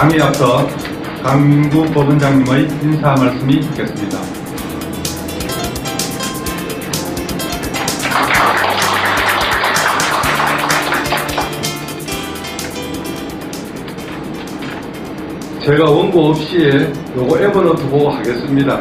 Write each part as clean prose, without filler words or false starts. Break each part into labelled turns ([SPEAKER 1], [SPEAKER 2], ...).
[SPEAKER 1] 당에 앞서 강민구 법원장님의 인사 말씀이 있겠습니다. 제가 원고 없이 요거 에버노트고 하겠습니다.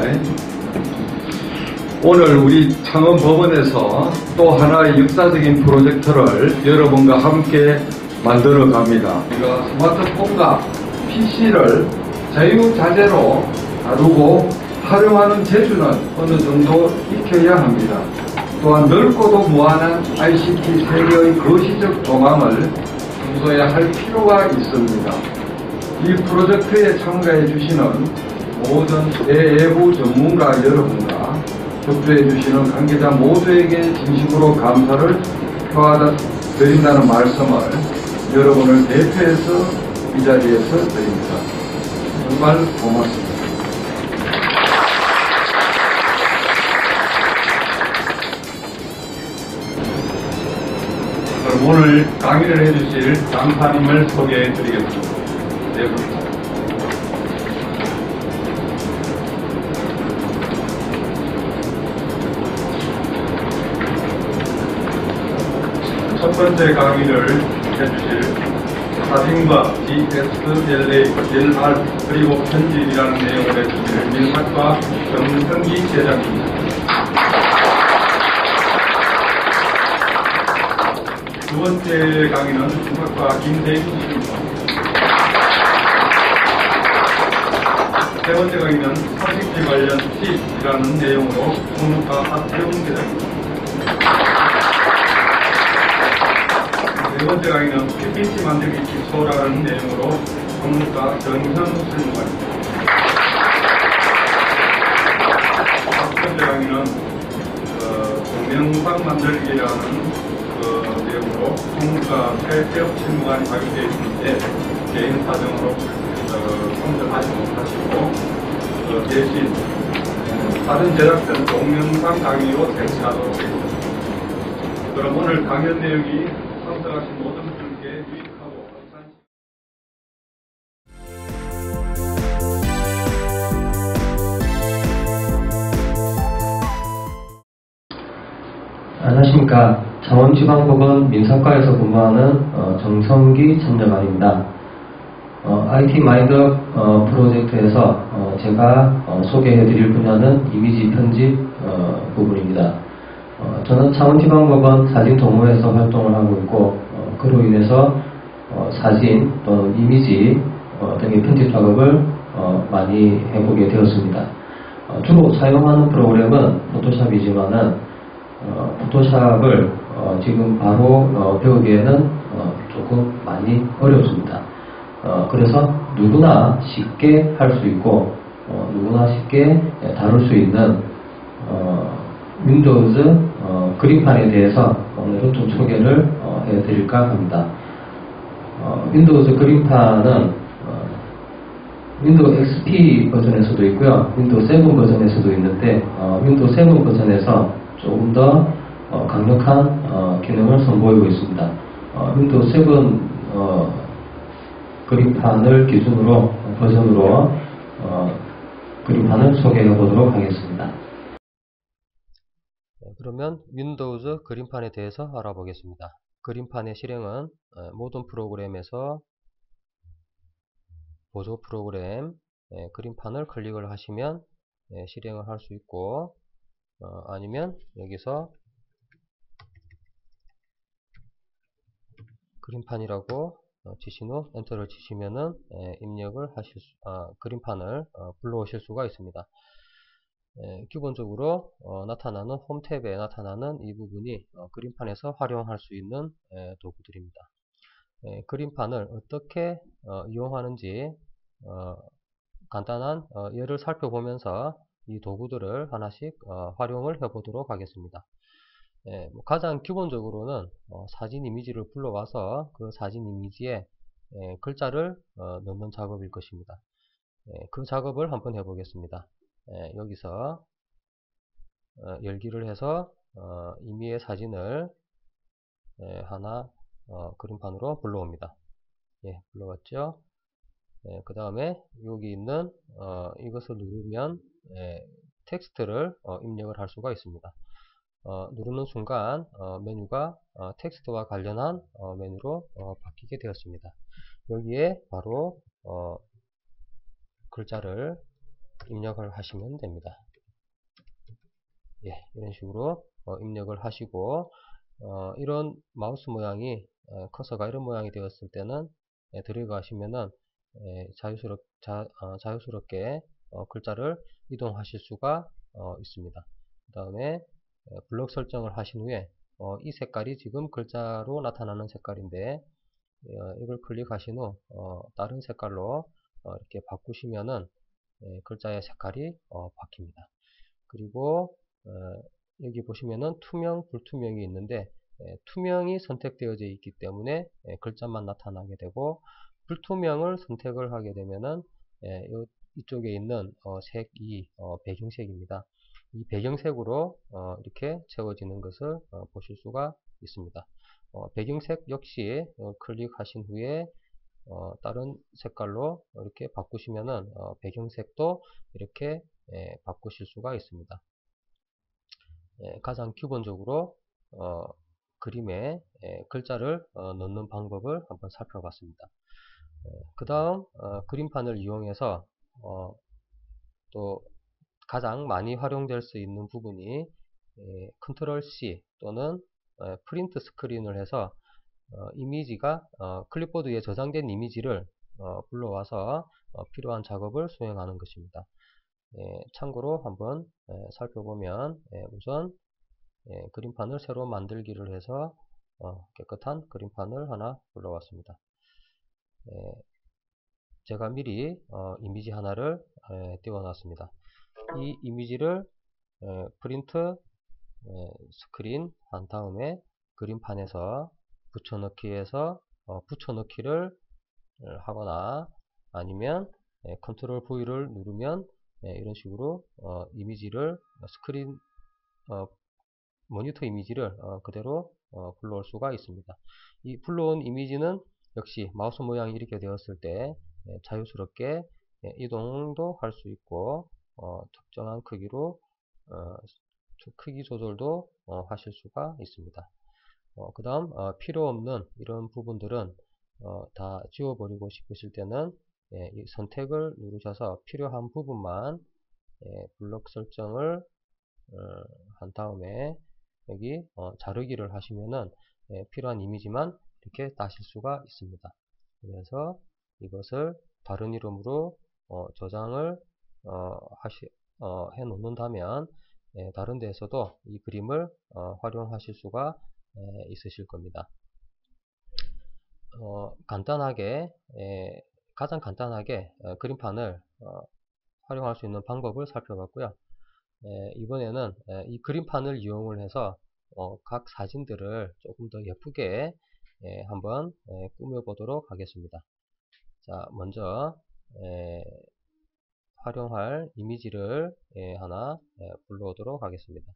[SPEAKER 1] 오늘 우리 창원법원에서 또 하나의 역사적인 프로젝트를 여러분과 함께 만들어 갑니다. 우리가 스마트폰과 PC를 자유자재로 다루고 활용하는 재주는 어느 정도 익혀야 합니다. 또한 넓고도 무한한 ICT 세계의 거시적 도망을 검토해야 할 필요가 있습니다. 이 프로젝트에 참가해 주시는 모든 내외부 전문가 여러분과 협조해 주시는 관계자 모두에게 진심으로 감사를 표하드린다는 말씀을 여러분을 대표해서 이 자리에서 드립니다. 정말 고맙습니다. 그럼 오늘 강의를 해주실 강사님을 소개해 드리겠습니다. 네, 첫 번째 강의를 해주실 사진과 DSLA, LR 그리고 편집이라는 내용을 해주실 민학과 정성기 제자입니다. 두 번째 강의는 민학과 김대인 씨입니다. 세 번째 강의는 서식지 관련 시이라는 내용으로 국문과 하태웅 대장입니다. 네 번째 강의는 PPT 만들기 기초라는 내용으로 국문과 정현 실무관입니다. 첫 번째 강의는 동영상 만들기라는 내용으로 국문과 폐업 실무관이 발표되어 있는데 개인 사정으로 선정하지 못하시고 대신 사전 제작된 동영상 강의로 대체하도록 하겠습니다. 그럼 오늘 강연 내용이 참석하신 모든 분께 유익하고 감사합니다.
[SPEAKER 2] 안녕하십니까. 창원지방법원 민사과에서 근무하는 정성기 참여관입니다. IT 마인드 프로젝트에서 제가 소개해드릴 분야는 이미지 편집 부분입니다. 저는 창원지방법원 사진도무에서 활동을 하고 있고 그로 인해서 사진 또는 이미지 등의 편집 작업을 많이 해보게 되었습니다. 주로 사용하는 프로그램은 포토샵이지만은 포토샵을 지금 바로 배우기에는 조금 많이 어렵습니다. 그래서 누구나 쉽게 할 수 있고 누구나 쉽게 다룰 수 있는 윈도우즈 그림판에 대해서 오늘은 좀 소개를 해드릴까 합니다. 윈도우즈 그림판은 윈도우 XP 버전에서도 있고요, 윈도우 7 버전에서도 있는데 윈도우 7 버전에서 조금 더 강력한 기능을 선보이고 있습니다. 윈도우 7 그림판을 기준으로 버전으로 그림판을 소개해 보도록 하겠습니다.
[SPEAKER 3] 그러면 윈도우즈 그림판에 대해서 알아보겠습니다. 그림판의 실행은 모든 프로그램에서 보조 프로그램 그림판을 클릭을 하시면 실행을 할 수 있고 아니면 여기서 그림판이라고 치신 후 엔터를 치시면은 입력을 하실 그림판을 불러오실 수가 있습니다. 기본적으로 나타나는 홈 탭에 나타나는 이 부분이 그림판에서 활용할 수 있는 도구들입니다. 그림판을 어떻게 이용하는지 간단한 예를 살펴보면서 이 도구들을 하나씩 활용을 해보도록 하겠습니다. 가장 기본적으로는 사진 이미지를 불러와서 그 사진 이미지에 글자를 넣는 작업일 것입니다. 그 작업을 한번 해보겠습니다. 여기서 열기를 해서 임의의 사진을 하나 그림판으로 불러옵니다. 불러왔죠. 그 다음에 여기 있는 이것을 누르면 텍스트를 입력을 할 수가 있습니다. 누르는 순간 메뉴가 텍스트와 관련한 메뉴로 바뀌게 되었습니다. 여기에 바로 글자를 입력을 하시면 됩니다. 예, 이런 식으로 입력을 하시고 이런 마우스 모양이 커서가 이런 모양이 되었을 때는 들어가시면은 자유스럽게 글자를 이동하실 수가 있습니다. 그 다음에 블럭 설정을 하신 후에 이 색깔이 지금 글자로 나타나는 색깔인데 이걸 클릭하신 후 다른 색깔로 이렇게 바꾸시면은 글자의 색깔이 바뀝니다. 그리고 여기 보시면은 투명, 불투명이 있는데 투명이 선택되어져 있기 때문에 글자만 나타나게 되고 불투명을 선택을 하게 되면은 이쪽에 있는 색이 배경색입니다. 이 배경색으로 이렇게 채워지는 것을 보실 수가 있습니다. 배경색 역시 클릭하신 후에 다른 색깔로 이렇게 바꾸시면은 배경색도 이렇게 바꾸실 수가 있습니다. 가장 기본적으로 그림에 글자를 넣는 방법을 한번 살펴봤습니다. 그 다음 그림판을 이용해서 또 가장 많이 활용될 수 있는 부분이 컨트롤 C 또는 프린트 스크린을 해서 이미지가 클립보드에 저장된 이미지를 불러와서 필요한 작업을 수행하는 것입니다. 참고로 한번 살펴보면 우선 그림판을 새로 만들기를 해서 깨끗한 그림판을 하나 불러왔습니다. 제가 미리 이미지 하나를 띄워놨습니다. 이 이미지를 프린트 스크린 한 다음에 그림판에서 붙여넣기에서 붙여넣기를 하거나 아니면 컨트롤 V를 누르면 이런 식으로 이미지를 스크린 모니터 이미지를 그대로 불러올 수가 있습니다. 이 불러온 이미지는 역시 마우스 모양이 이렇게 되었을 때 자유스럽게 이동도 할 수 있고 특정한 크기로 크기 조절도 하실 수가 있습니다. 그 다음 필요 없는 이런 부분들은 다 지워버리고 싶으실 때는 이 선택을 누르셔서 필요한 부분만 블럭 설정을 한 다음에 여기 자르기를 하시면은 필요한 이미지만 이렇게 따실 수가 있습니다. 그래서 이것을 다른 이름으로 저장을 해 놓는다면 다른 데에서도 이 그림을 활용하실 수가 있으실 겁니다. 가장 간단하게 그림판을 활용할 수 있는 방법을 살펴봤고요. 이번에는 이 그림판을 이용을 해서 각 사진들을 조금 더 예쁘게 한번 꾸며 보도록 하겠습니다. 자, 먼저 활용할 이미지를 하나 불러오도록 하겠습니다.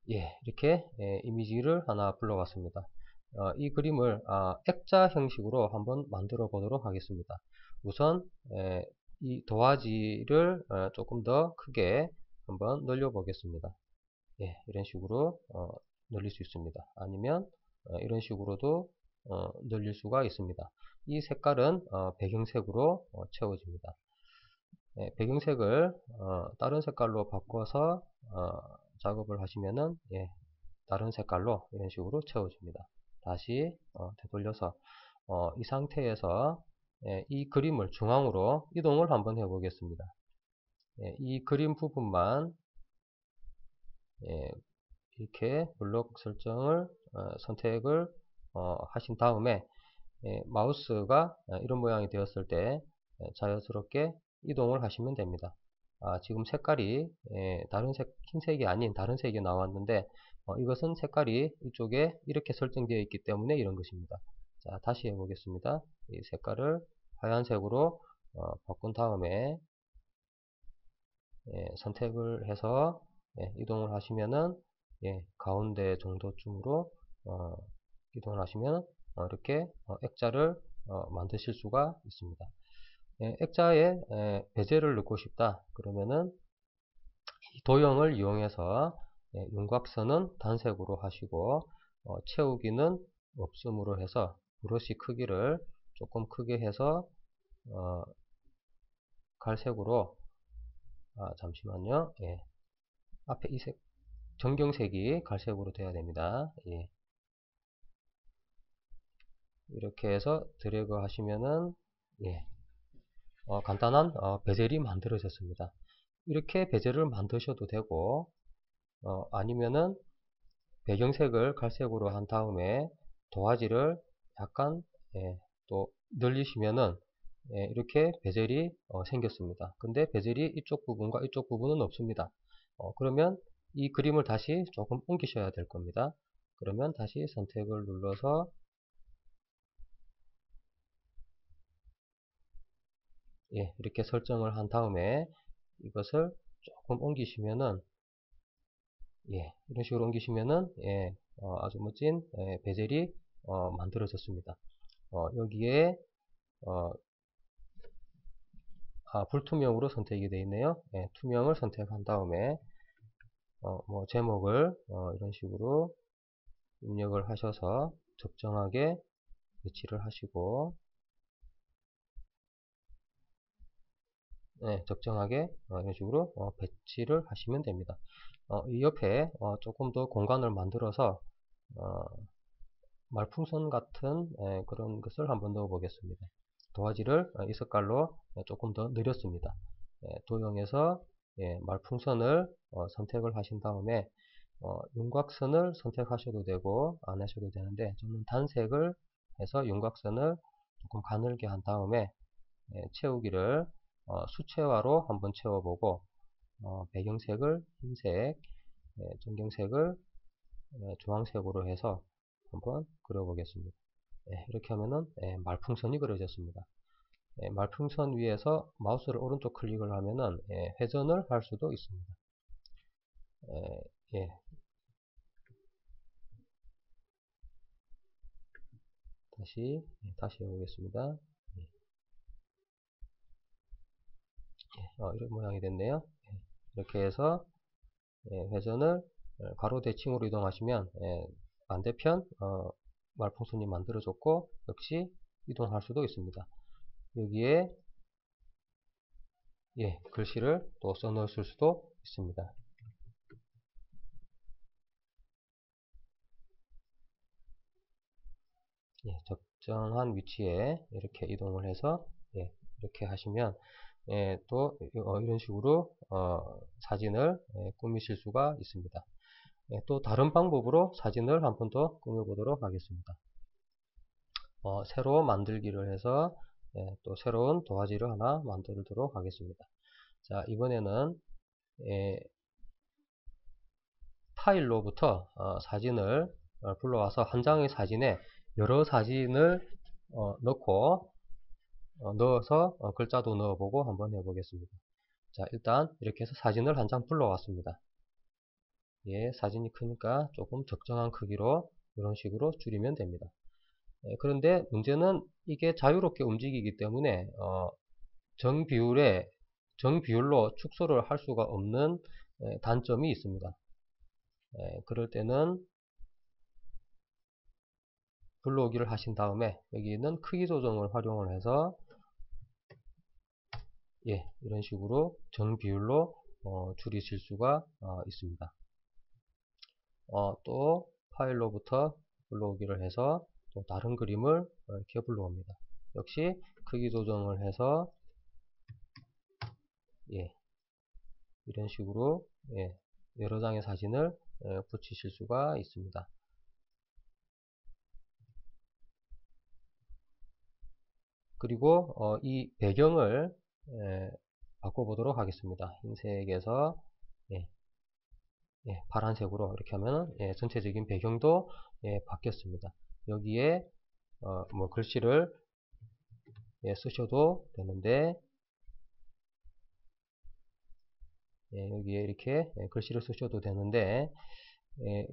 [SPEAKER 3] 이렇게 이미지를 하나 불러왔습니다. 이 그림을 액자 형식으로 한번 만들어 보도록 하겠습니다. 우선 이 도화지를 조금 더 크게 한번 늘려 보겠습니다. 이런 식으로 늘릴 수 있습니다. 아니면 이런 식으로도 늘릴 수가 있습니다. 이 색깔은 배경색으로 채워집니다. 배경색을 다른 색깔로 바꿔서 작업을 하시면은 다른 색깔로 이런 식으로 채워집니다. 다시 되돌려서 이 상태에서 이 그림을 중앙으로 이동을 한번 해 보겠습니다. 이 그림 부분만 이렇게 블록 설정을 선택을 하신 다음에 마우스가 이런 모양이 되었을 때 자연스럽게 이동을 하시면 됩니다. 지금 색깔이 흰색이 아닌 다른 색이 나왔는데 이것은 색깔이 이쪽에 이렇게 설정되어 있기 때문에 이런 것입니다. 자, 다시 해보겠습니다. 이 색깔을 하얀색으로 바꾼 다음에 선택을 해서 이동을 하시면은 가운데 정도쯤으로 이동을 하시면 이렇게 액자를 만드실 수가 있습니다. 액자에 베젤을 넣고 싶다 그러면은 이 도형을 이용해서 윤곽선은 단색으로 하시고 채우기는 없음으로 해서 브러쉬 크기를 조금 크게 해서 갈색으로 잠시만요. 앞에 이 색 전경색이 갈색으로 돼야 됩니다. 이렇게 해서 드래그 하시면은 간단한 베젤이 만들어졌습니다. 이렇게 베젤을 만드셔도 되고 아니면은 배경색을 갈색으로 한 다음에 도화지를 약간 또 늘리시면은 이렇게 베젤이 생겼습니다. 근데 베젤이 이쪽 부분과 이쪽 부분은 없습니다. 그러면 이 그림을 다시 조금 옮기셔야 될 겁니다. 그러면 다시 선택을 눌러서 이렇게 설정을 한 다음에 이것을 조금 옮기시면은 이런 식으로 옮기시면은 아주 멋진 베젤이 만들어졌습니다. 여기에 불투명으로 선택이 되어 있네요. 투명을 선택한 다음에 뭐 제목을 이런 식으로 입력을 하셔서 적정하게 배치를 하시고 적정하게 이런 식으로 배치를 하시면 됩니다. 이 옆에 조금 더 공간을 만들어서 말풍선 같은 그런 것을 한번 넣어 보겠습니다. 도화지를 이 색깔로 조금 더 늘렸습니다. 도형에서 말풍선을 선택을 하신 다음에 윤곽선을 선택하셔도 되고 안 하셔도 되는데 저는 단색을 해서 윤곽선을 조금 가늘게 한 다음에 채우기를 수채화로 한번 채워보고 배경색을 흰색, 전경색을 주황색으로 해서 한번 그려보겠습니다. 이렇게 하면은 말풍선이 그려졌습니다. 말풍선 위에서 마우스를 오른쪽 클릭을 하면은 회전을 할 수도 있습니다. 다시 해보겠습니다. 이런 모양이 됐네요. 이렇게 해서 회전을 가로 대칭으로 이동하시면 반대편 말풍선이 만들어졌고 역시 이동할 수도 있습니다. 여기에 글씨를 또 써넣을 수도 있습니다. 적정한 위치에 이렇게 이동을 해서 이렇게 하시면 또 이런 식으로 사진을 꾸미실 수가 있습니다. 또 다른 방법으로 사진을 한 번 더 꾸며 보도록 하겠습니다. 새로 만들기를 해서 또 새로운 도화지를 하나 만들도록 하겠습니다. 자, 이번에는 파일로부터 사진을 불러와서 한 장의 사진에 여러 사진을 넣어서 글자도 넣어보고 한번 해보겠습니다. 자, 일단 이렇게 해서 사진을 한 장 불러왔습니다. 사진이 크니까 조금 적정한 크기로 이런 식으로 줄이면 됩니다. 그런데 문제는 이게 자유롭게 움직이기 때문에 정비율로 축소를 할 수가 없는 단점이 있습니다. 그럴 때는 불러오기를 하신 다음에 여기는 크기 조정을 활용을 해서 이런 식으로 정비율로 줄이실 수가 있습니다. 또 파일로부터 불러오기를 해서 또 다른 그림을 이렇게 불러옵니다. 역시 크기 조정을 해서 이런 식으로 여러 장의 사진을 붙이실 수가 있습니다. 그리고 이 배경을 바꿔보도록 하겠습니다. 흰색에서 파란색으로 이렇게 하면 전체적인 배경도 바뀌었습니다. 여기에 뭐 글씨를 쓰셔도 되는데 여기에 이렇게 글씨를 쓰셔도 되는데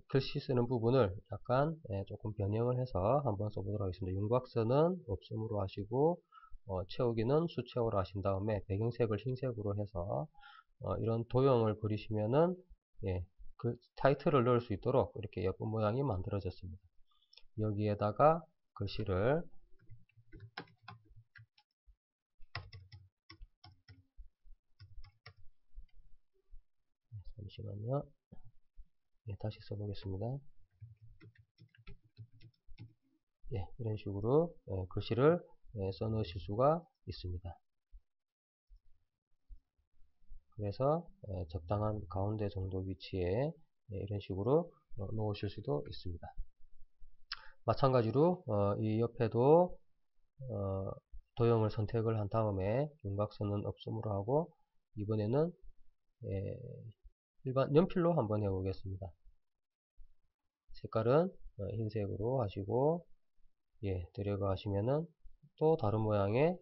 [SPEAKER 3] 글씨 쓰는 부분을 약간 조금 변형을 해서 한번 써보도록 하겠습니다. 윤곽선은 없음으로 하시고 채우기는 수채화로 하신 다음에 배경색을 흰색으로 해서 이런 도형을 그리시면은 그 타이틀을 넣을 수 있도록 이렇게 예쁜 모양이 만들어졌습니다. 여기에다가 글씨를 잠시만요. 다시 써보겠습니다. 이런 식으로 글씨를 써 넣으실 수가 있습니다. 그래서 적당한 가운데 정도 위치에 이런 식으로 놓으실 수도 있습니다. 마찬가지로 이 옆에도 도형을 선택을 한 다음에 윤곽선은 없음으로 하고 이번에는 일반 연필로 한번 해보겠습니다. 색깔은 흰색으로 하시고 들어가 하시면은 또 다른 모양의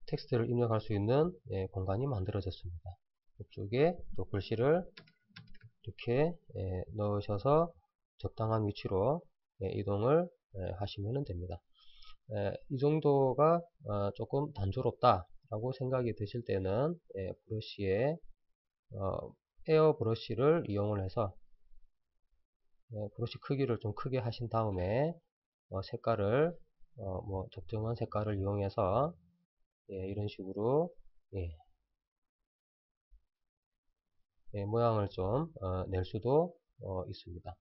[SPEAKER 3] 텍스트를 입력할 수 있는 공간이 만들어졌습니다. 이쪽에 또 글씨를 이렇게 넣으셔서 적당한 위치로 이동을 하시면 됩니다. 이 정도가 조금 단조롭다 라고 생각이 드실 때는 브러쉬에 에어 브러쉬를 이용을 해서 브러쉬 크기를 좀 크게 하신 다음에 색깔을 뭐 적정한 색깔을 이용해서 이런 식으로 모양을 좀 낼 수도 있습니다.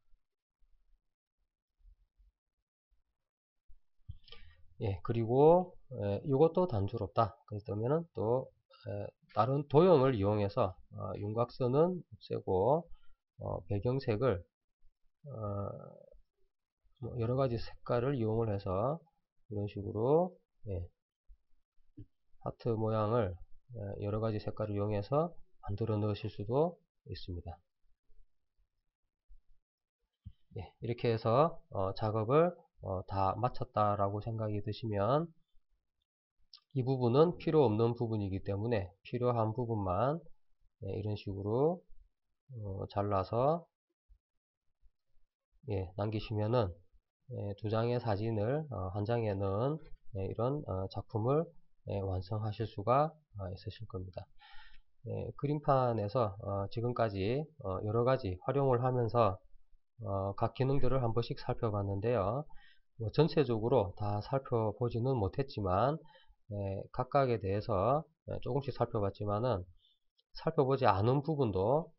[SPEAKER 3] 그리고 이것도 단조롭다 그렇다면은 또 다른 도형을 이용해서 윤곽선은 없애고 배경색을 여러가지 색깔을 이용을 해서 이런 식으로 하트 모양을 여러가지 색깔을 이용해서 만들어 넣으실 수도 있습니다. 이렇게 해서 작업을 다 마쳤다라고 생각이 드시면 이 부분은 필요 없는 부분이기 때문에 필요한 부분만 이런 식으로 잘라서 남기시면은 두 장의 사진을 한 장에 넣은 이런 작품을 완성하실 수가 있으실 겁니다. 그림판에서 지금까지 여러가지 활용을 하면서 각 기능들을 한 번씩 살펴봤는데요. 전체적으로 다 살펴보지는 못했지만 각각에 대해서 조금씩 살펴봤지만은 살펴보지 않은 부분도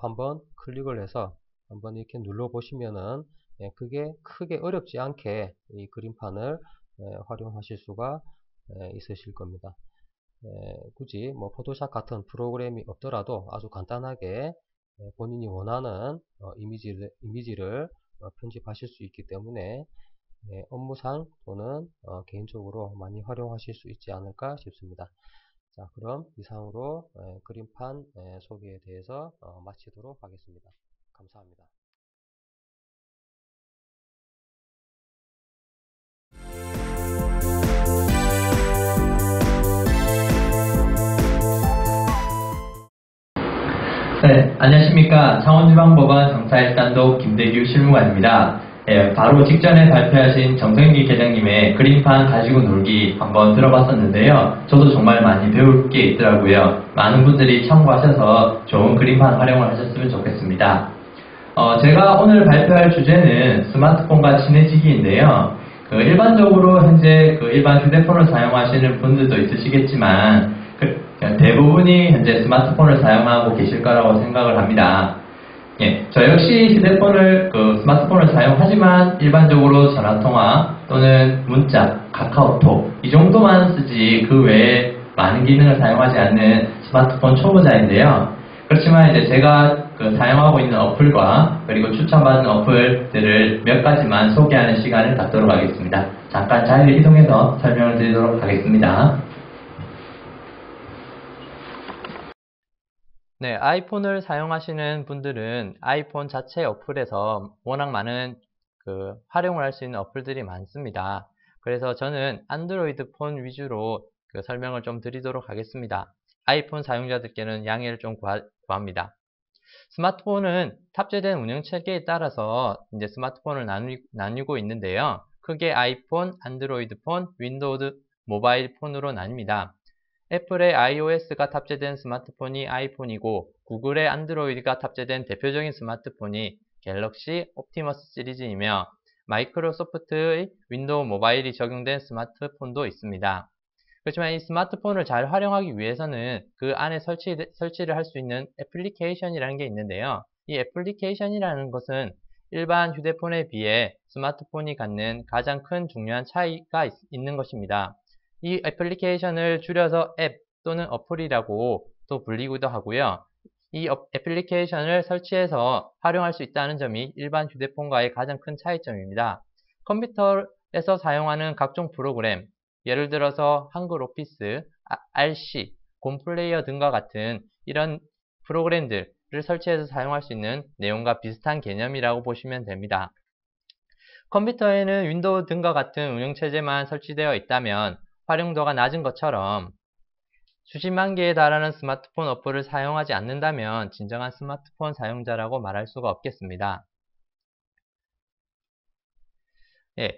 [SPEAKER 3] 한번 클릭을 해서 한번 이렇게 눌러 보시면은 그게 크게 어렵지 않게 이 그림판을 활용하실 수가 있으실 겁니다. 굳이 뭐 포토샵 같은 프로그램이 없더라도 아주 간단하게 본인이 원하는 이미지를 편집하실 수 있기 때문에 업무상 또는 개인적으로 많이 활용하실 수 있지 않을까 싶습니다. 자, 그럼 이상으로 그림판 소개에 대해서 마치도록 하겠습니다. 감사합니다.
[SPEAKER 4] 네, 안녕하십니까. 창원지방법원 형사1단독 김대규 실무관입니다. 바로 직전에 발표하신 정성기 계장님의 그림판 가지고 놀기 한번 들어봤었는데요. 저도 정말 많이 배울 게 있더라고요. 많은 분들이 참고하셔서 좋은 그림판 활용을 하셨으면 좋겠습니다. 제가 오늘 발표할 주제는 스마트폰과 친해지기인데요. 일반적으로 현재 일반 휴대폰을 사용하시는 분들도 있으시겠지만 대부분이 현재 스마트폰을 사용하고 계실 거라고 생각을 합니다. 저 역시 스마트폰을 사용하지만 일반적으로 전화통화 또는 문자, 카카오톡 이 정도만 쓰지 그 외에 많은 기능을 사용하지 않는 스마트폰 초보자인데요. 그렇지만 이제 제가 사용하고 있는 어플과 그리고 추천받은 어플들을 몇 가지만 소개하는 시간을 갖도록 하겠습니다. 잠깐 자리를 이동해서 설명을 드리도록 하겠습니다. 네, 아이폰을 사용하시는 분들은 아이폰 자체 어플에서 워낙 많은 활용을 할 수 있는 어플들이 많습니다. 그래서 저는 안드로이드 폰 위주로 설명을 좀 드리도록 하겠습니다. 아이폰 사용자들께는 양해를 좀 구합니다. 스마트폰은 탑재된 운영체계에 따라서 이제 스마트폰을 나누고 있는데요. 크게 아이폰, 안드로이드 폰, 윈도우드 모바일 폰으로 나뉩니다. 애플의 iOS가 탑재된 스마트폰이 아이폰이고 구글의 안드로이드가 탑재된 대표적인 스마트폰이 갤럭시 옵티머스 시리즈이며 마이크로소프트의 윈도우 모바일이 적용된 스마트폰도 있습니다. 그렇지만 이 스마트폰을 잘 활용하기 위해서는 그 안에 설치를 할 수 있는 애플리케이션이라는 게 있는데요. 이 애플리케이션이라는 것은 일반 휴대폰에 비해 스마트폰이 갖는 가장 큰 중요한 차이가 있는 것입니다. 이 애플리케이션을 줄여서 앱 또는 어플이라고 또 불리기도 하고요. 이 애플리케이션을 설치해서 활용할 수 있다는 점이 일반 휴대폰과의 가장 큰 차이점입니다. 컴퓨터에서 사용하는 각종 프로그램, 예를 들어서 한글 오피스, RC, 곰플레이어 등과 같은 이런 프로그램들을 설치해서 사용할 수 있는 내용과 비슷한 개념이라고 보시면 됩니다. 컴퓨터에는 윈도우 등과 같은 운영체제만 설치되어 있다면 활용도가 낮은 것처럼 수십만 개에 달하는 스마트폰 어플을 사용하지 않는다면 진정한 스마트폰 사용자라고 말할 수가 없겠습니다.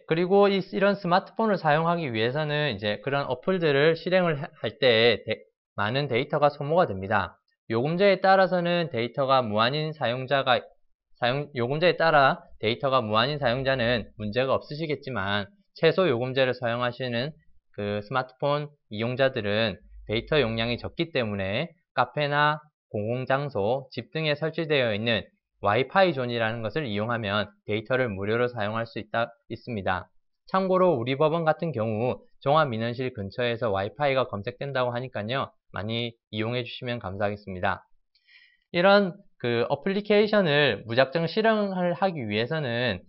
[SPEAKER 4] 그리고 이런 스마트폰을 사용하기 위해서는 이제 그런 어플들을 실행을 할 때 많은 데이터가 소모가 됩니다. 요금제에 따라서는 요금제에 따라 데이터가 무한인 사용자는 문제가 없으시겠지만 최소 요금제를 사용하시는 그 스마트폰 이용자들은 데이터 용량이 적기 때문에 카페나 공공장소, 집 등에 설치되어 있는 와이파이 존이라는 것을 이용하면 데이터를 무료로 사용할 수 있습니다. 참고로 우리 법원 같은 경우 종합민원실 근처에서 와이파이가 검색된다고 하니까요. 많이 이용해 주시면 감사하겠습니다. 이런 그 어플리케이션을 무작정 실행을 하기 위해서는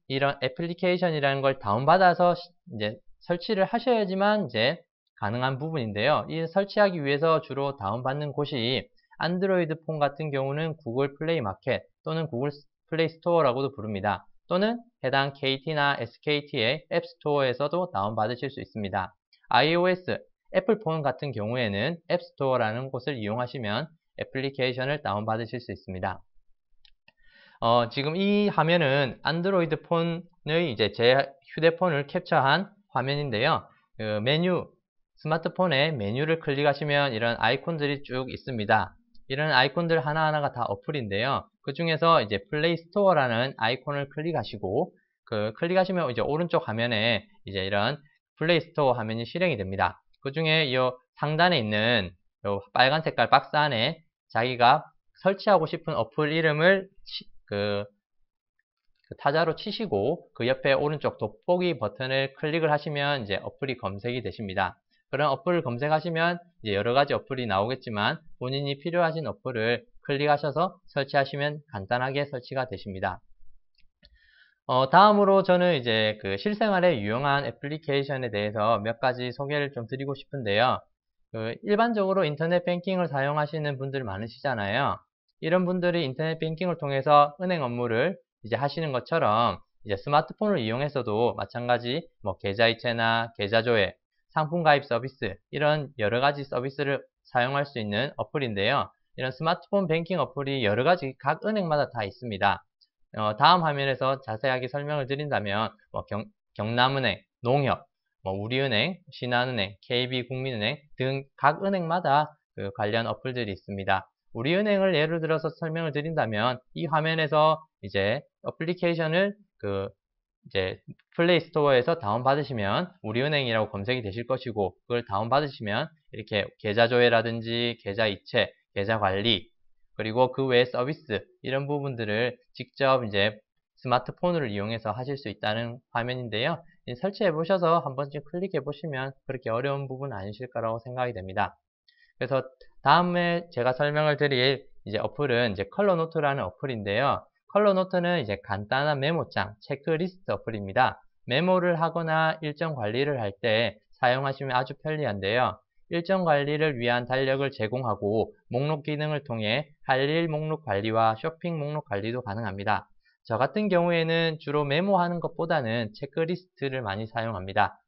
[SPEAKER 4] 이런 애플리케이션이라는 걸 다운받아서 이제 설치를 하셔야지만 이제 가능한 부분인데요. 이 설치하기 위해서 주로 다운받는 곳이 안드로이드 폰 같은 경우는 구글 플레이 마켓 또는 구글 플레이 스토어라고도 부릅니다. 또는 해당 KT나 SKT의 앱 스토어에서도 다운받으실 수 있습니다. iOS, 애플폰 같은 경우에는 앱 스토어라는 곳을 이용하시면 애플리케이션을 다운받으실 수 있습니다. 지금 이 화면은 안드로이드 폰의 이제 제 휴대폰을 캡처한 화면인데요. 그 스마트폰의 메뉴를 클릭하시면 이런 아이콘들이 쭉 있습니다. 이런 아이콘들 하나하나가 다 어플인데요. 그 중에서 이제 플레이 스토어라는 아이콘을 클릭하시고, 클릭하시면 이제 오른쪽 화면에 이제 이런 플레이 스토어 화면이 실행이 됩니다. 그 중에 이 상단에 있는 요 빨간 색깔 박스 안에 자기가 설치하고 싶은 어플 이름을 타자로 치시고 그 옆에 오른쪽 돋보기 버튼을 클릭을 하시면 이제 어플이 검색이 되십니다. 그런 어플을 검색하시면 이제 여러 가지 어플이 나오겠지만 본인이 필요하신 어플을 클릭하셔서 설치하시면 간단하게 설치가 되십니다. 다음으로 저는 이제 그 실생활에 유용한 애플리케이션에 대해서 몇 가지 소개를 좀 드리고 싶은데요. 일반적으로 인터넷 뱅킹을 사용하시는 분들 많으시잖아요. 이런 분들이 인터넷 뱅킹을 통해서 은행 업무를 이제 하시는 것처럼 이제 스마트폰을 이용해서도 마찬가지 계좌이체나 계좌조회, 상품 가입 서비스 이런 여러 가지 서비스를 사용할 수 있는 어플인데요. 이런 스마트폰 뱅킹 어플이 여러 가지 각 은행마다 다 있습니다. 다음 화면에서 자세하게 설명을 드린다면 경남은행, 농협, 우리은행, 신한은행, KB국민은행 등 각 은행마다 그 관련 어플들이 있습니다. 우리은행을 예를 들어서 설명을 드린다면 이 화면에서 이제 애플리케이션을 이제 플레이 스토어에서 다운받으시면 우리은행이라고 검색이 되실 것이고, 그걸 다운받으시면 이렇게 계좌조회라든지 계좌이체, 계좌관리, 그리고 그 외의 서비스 이런 부분들을 직접 이제 스마트폰으로 이용해서 하실 수 있다는 화면인데요. 설치해 보셔서 한 번쯤 클릭해 보시면 그렇게 어려운 부분 아니실 거라고 생각이 됩니다. 그래서 다음에 제가 설명을 드릴 이제 어플은 이제 컬러노트라는 어플인데요. 컬러노트는 이제 간단한 메모장, 체크리스트 어플입니다. 메모를 하거나 일정 관리를 할 때 사용하시면 아주 편리한데요. 일정 관리를 위한 달력을 제공하고 목록 기능을 통해 할 일 목록 관리와 쇼핑 목록 관리도 가능합니다. 저 같은 경우에는 주로 메모하는 것보다는 체크리스트를 많이 사용합니다.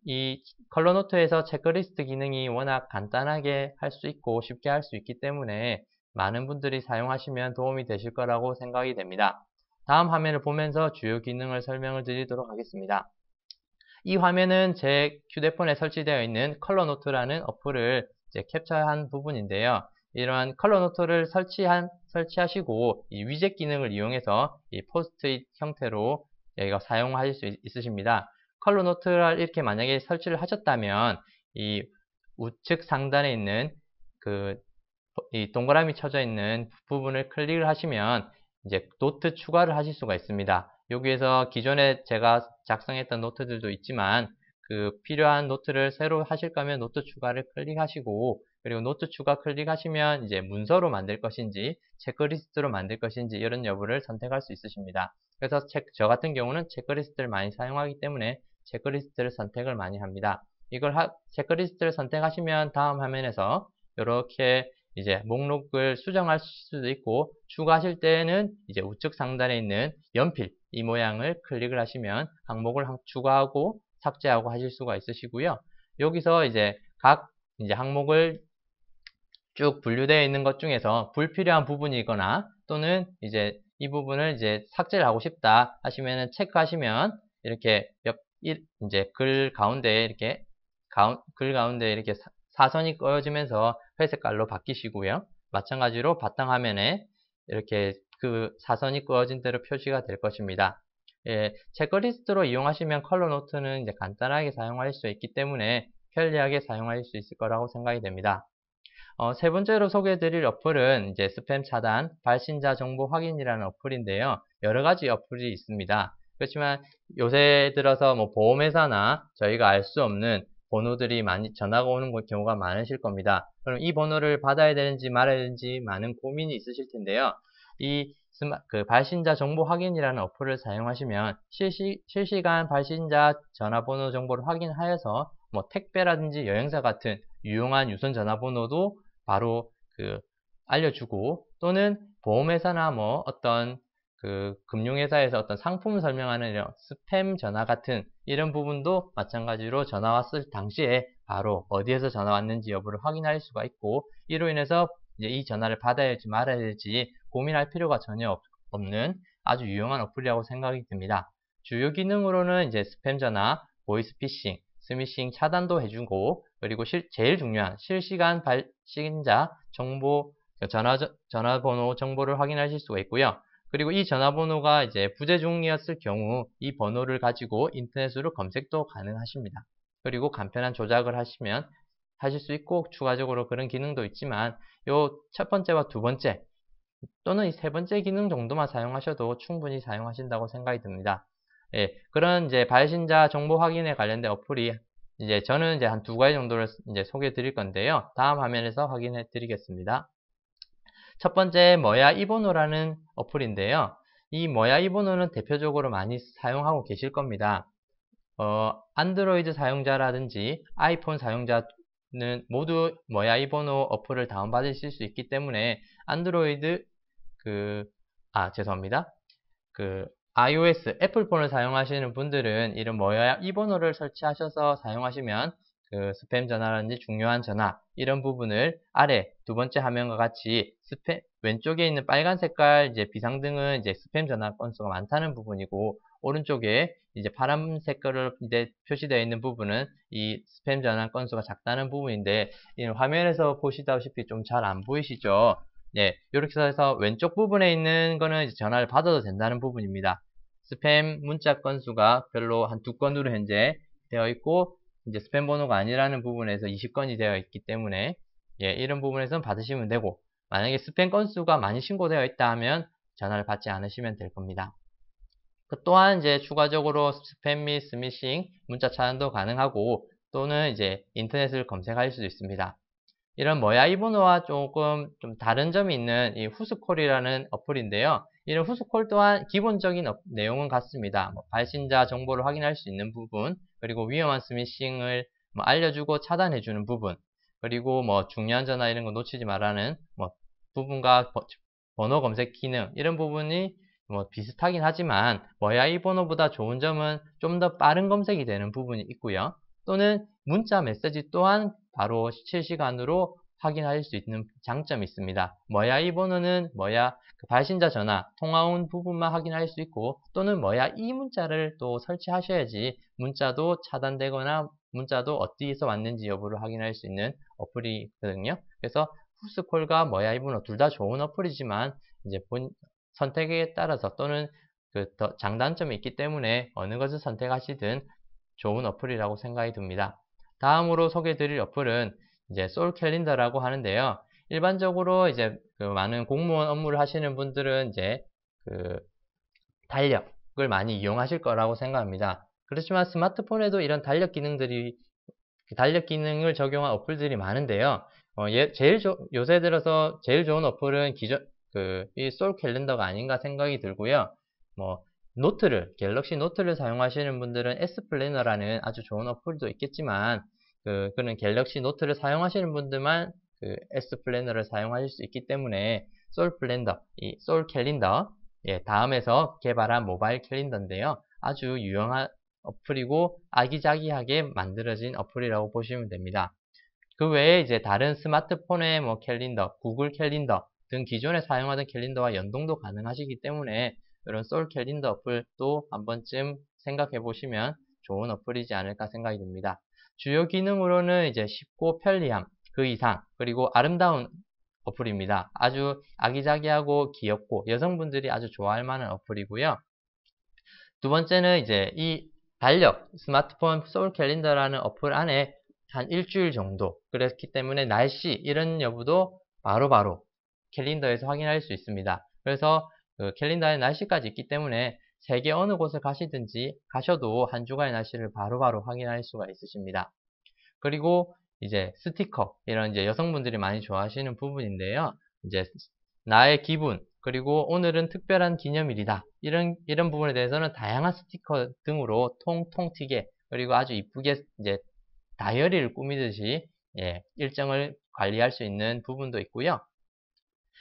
[SPEAKER 4] 이 컬러노트에서 체크리스트 기능이 워낙 간단하게 할 수 있고 쉽게 할 수 있기 때문에 많은 분들이 사용하시면 도움이 되실 거라고 생각이 됩니다. 다음 화면을 보면서 주요 기능을 설명을 드리도록 하겠습니다. 이 화면은 제 휴대폰에 설치되어 있는 컬러노트라는 어플을 이제 캡처한 부분인데요. 이러한 컬러노트를 설치하시고 이 위젯 기능을 이용해서 이 포스트잇 형태로 여기가 사용하실 수 있으십니다. 컬러노트를 이렇게 만약에 설치를 하셨다면 이 우측 상단에 있는 이 동그라미 쳐져 있는 부분을 클릭을 하시면 이제 노트 추가를 하실 수가 있습니다. 여기에서 기존에 제가 작성했던 노트들도 있지만 필요한 노트를 새로 하실 거면 노트 추가를 클릭하시고, 그리고 노트 추가 클릭하시면 이제 문서로 만들 것인지 체크리스트로 만들 것인지 이런 여부를 선택할 수 있으십니다. 그래서 저 같은 경우는 체크리스트를 많이 사용하기 때문에 체크리스트를 선택을 많이 합니다. 체크리스트를 선택하시면 다음 화면에서 이렇게 이제 목록을 수정할 수도 있고, 추가하실 때는 이제 우측 상단에 있는 연필 이 모양을 클릭을 하시면 항목을 추가하고 삭제하고 하실 수가 있으시고요. 여기서 이제 각 항목을 쭉 분류되어 있는 것 중에서 불필요한 부분이거나 또는 이제 이 부분을 이제 삭제를 하고 싶다 하시면은 체크하시면 이렇게 이제 글 가운데 이렇게 사선이 그어지면서 회색깔로 바뀌시고요. 마찬가지로 바탕화면에 이렇게 사선이 그어진 대로 표시가 될 것입니다. 체크리스트로 이용하시면 컬러노트는 이제 간단하게 사용하실 수 있기 때문에 편리하게 사용하실 수 있을 거라고 생각이 됩니다. 세 번째로 소개해드릴 어플은 이제 스팸 차단, 발신자 정보 확인이라는 어플인데요. 여러 가지 어플이 있습니다. 그렇지만 요새 들어서 뭐 보험회사나 저희가 알 수 없는 번호들이 많이 전화가 오는 경우가 많으실 겁니다. 그럼 이 번호를 받아야 되는지 말아야 되는지 많은 고민이 있으실 텐데요. 발신자 정보 확인이라는 어플을 사용하시면 실시간 발신자 전화번호 정보를 확인하여서 뭐 택배라든지 여행사 같은 유용한 유선 전화번호도 바로 알려주고, 또는 보험회사나 뭐 어떤 금융회사에서 어떤 상품을 설명하는 이런 스팸 전화 같은 이런 부분도 마찬가지로 전화 왔을 당시에 바로 어디에서 전화 왔는지 여부를 확인할 수가 있고, 이로 인해서 이제 이 전화를 받아야 할지 말아야 할지 고민할 필요가 전혀 없는 아주 유용한 어플이라고 생각이 듭니다. 주요 기능으로는 이제 스팸 전화, 보이스피싱, 스미싱 차단도 해주고, 그리고 제일 중요한 실시간 발신자 정보, 전화번호 정보를 확인하실 수가 있고요. 그리고 이 전화번호가 이제 부재중이었을 경우 이 번호를 가지고 인터넷으로 검색도 가능하십니다. 그리고 간편한 조작을 하실 수 있고, 추가적으로 그런 기능도 있지만 요 첫 번째와 두 번째 또는 이 세 번째 기능 정도만 사용하셔도 충분히 사용하신다고 생각이 듭니다. 그런 이제 발신자 정보 확인에 관련된 어플이 이제 저는 이제 한 두 가지 정도를 이제 소개해 드릴 건데요. 다음 화면에서 확인해 드리겠습니다. 첫 번째 뭐야 이번호라는 어플인데요. 이 뭐야 이번호는 대표적으로 많이 사용하고 계실 겁니다. 안드로이드 사용자라든지 아이폰 사용자는 모두 뭐야 이번호 어플을 다운받으실 수 있기 때문에 안드로이드 죄송합니다. iOS 애플폰을 사용하시는 분들은 이런 뭐야 이번호를 설치하셔서 사용하시면 스팸 전화라든지 중요한 전화 이런 부분을 아래 두 번째 화면과 같이 왼쪽에 있는 빨간 색깔 이제 비상등은 이제 스팸 전화 건수가 많다는 부분이고, 오른쪽에 이제 파란 색깔로 이제 표시되어 있는 부분은 이 스팸 전화 건수가 작다는 부분인데, 이 화면에서 보시다시피 좀 잘 안 보이시죠? 이렇게 해서 왼쪽 부분에 있는 거는 이제 전화를 받아도 된다는 부분입니다. 스팸 문자 건수가 별로 한 2건으로 현재 되어 있고, 이제 스팸 번호가 아니라는 부분에서 20건이 되어 있기 때문에 이런 부분에서는 받으시면 되고, 만약에 스팸 건수가 많이 신고되어 있다 하면 전화를 받지 않으시면 될 겁니다. 또한 이제 추가적으로 스팸 및 스미싱 문자 차단도 가능하고, 또는 이제 인터넷을 검색할 수도 있습니다. 이런 뭐야 이번호와 조금 좀 다른 점이 있는 이 후스콜이라는 어플인데요. 이런 후스콜 또한 기본적인 내용은 같습니다. 발신자 정보를 확인할 수 있는 부분, 그리고 위험한 스미싱을 알려주고 차단해주는 부분, 그리고 중요한 전화 이런 거 놓치지 말라는 부분과 번호 검색 기능 이런 부분이 비슷하긴 하지만 뭐야 이번호보다 좋은 점은 좀 더 빠른 검색이 되는 부분이 있고요. 또는 문자 메시지 또한 바로 실시간으로 확인하실 수 있는 장점이 있습니다. 뭐야 이 번호는 뭐야 그 발신자 전화, 통화 온 부분만 확인할 수 있고 또는 뭐야 이 문자를 또 설치하셔야지 문자도 차단되거나 문자도 어디에서 왔는지 여부를 확인할 수 있는 어플이거든요. 그래서 후스콜과 뭐야 이 번호 둘 다 좋은 어플이지만 이제 선택에 따라서 또는 그 장단점이 있기 때문에 어느 것을 선택하시든 좋은 어플이라고 생각이 듭니다. 다음으로 소개해드릴 어플은 이제 솔캘린더라고 하는데요. 일반적으로 이제 그 많은 공무원 업무를 하시는 분들은 이제 그 달력을 많이 이용하실 거라고 생각합니다. 그렇지만 스마트폰에도 이런 달력 기능을 적용한 어플들이 많은데요. 요새 들어서 제일 좋은 어플은 이 솔캘린더가 아닌가 생각이 들고요. 갤럭시 노트를 사용하시는 분들은 S플래너라는 아주 좋은 어플도 있겠지만, 그는 갤럭시 노트를 사용하시는 분들만 S플래너를 사용하실 수 있기 때문에 솔캘린더, 다음에서 개발한 모바일 캘린더인데요. 아주 유용한 어플이고 아기자기하게 만들어진 어플이라고 보시면 됩니다. 그 외에 이제 다른 스마트폰의 캘린더, 구글 캘린더 등 기존에 사용하던 캘린더와 연동도 가능하시기 때문에 이런 솔캘린더 어플도 한 번쯤 생각해 보시면 좋은 어플이지 않을까 생각이 듭니다. 주요 기능으로는 이제 쉽고 편리함, 그 이상, 그리고 아름다운 어플입니다. 아주 아기자기하고 귀엽고 여성분들이 아주 좋아할 만한 어플이고요. 두 번째는 이제 이 달력, 스마트폰 솔캘린더라는 어플 안에 한 일주일 정도, 그렇기 때문에 날씨 이런 여부도 바로바로 캘린더에서 확인할 수 있습니다. 그래서 캘린더에 날씨까지 있기 때문에 세계 어느 곳을 가셔도 한 주간의 날씨를 바로바로 확인할 수가 있으십니다. 그리고 이제 스티커, 이런 이제 여성분들이 많이 좋아하시는 부분인데요. 이제 나의 기분, 그리고 오늘은 특별한 기념일이다. 이런 부분에 대해서는 다양한 스티커 등으로 통통 튀게, 그리고 아주 이쁘게 이제 다이어리를 꾸미듯이 일정을 관리할 수 있는 부분도 있고요.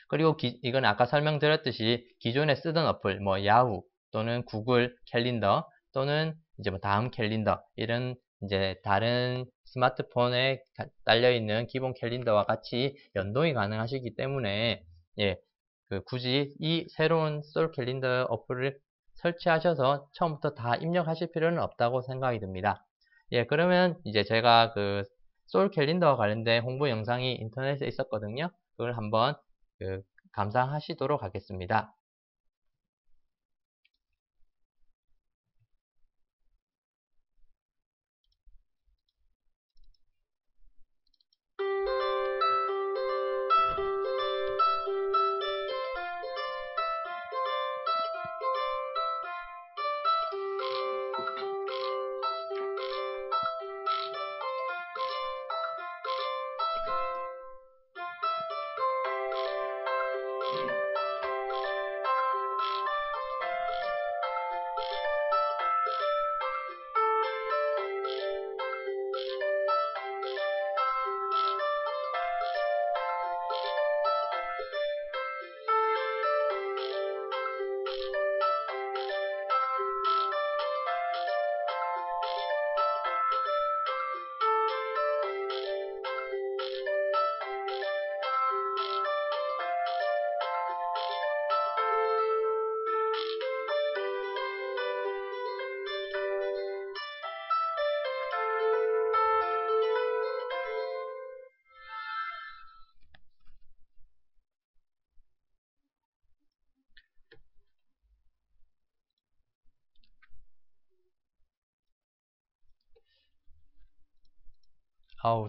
[SPEAKER 4] 그리고 이건 아까 설명드렸듯이 기존에 쓰던 어플, 야후 또는 구글 캘린더 또는 이제 다음 캘린더, 이런 이제 다른 스마트폰에 딸려있는 기본 캘린더와 같이 연동이 가능하시기 때문에 굳이 이 새로운 솔 캘린더 어플을 설치하셔서 처음부터 다 입력하실 필요는 없다고 생각이 듭니다. 그러면 이제 제가 솔 캘린더와 관련된 홍보 영상이 인터넷에 있었거든요. 그걸 한번 감상하시도록 하겠습니다.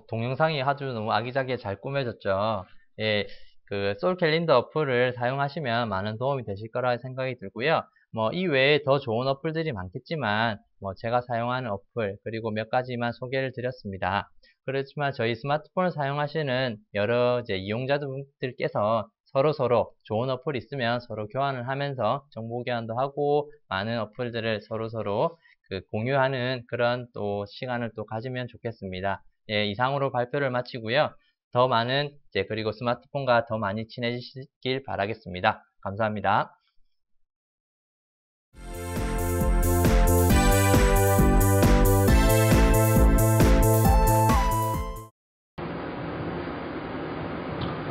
[SPEAKER 4] 동영상이 아주 너무 아기자기하게 잘 꾸며졌죠. 솔 캘린더 어플을 사용하시면 많은 도움이 되실 거라 생각이 들고요. 이외에 더 좋은 어플들이 많겠지만, 제가 사용하는 어플, 그리고 몇 가지만 소개를 드렸습니다. 그렇지만 저희 스마트폰을 사용하시는 여러 이용자분들께서 서로 좋은 어플이 있으면 서로 교환을 하면서 정보 교환도 하고 많은 어플들을 서로 공유하는 그런 또 시간을 또 가지면 좋겠습니다. 이상으로 발표를 마치고요. 더 많은 그리고 스마트폰과 더 많이 친해지시길 바라겠습니다. 감사합니다.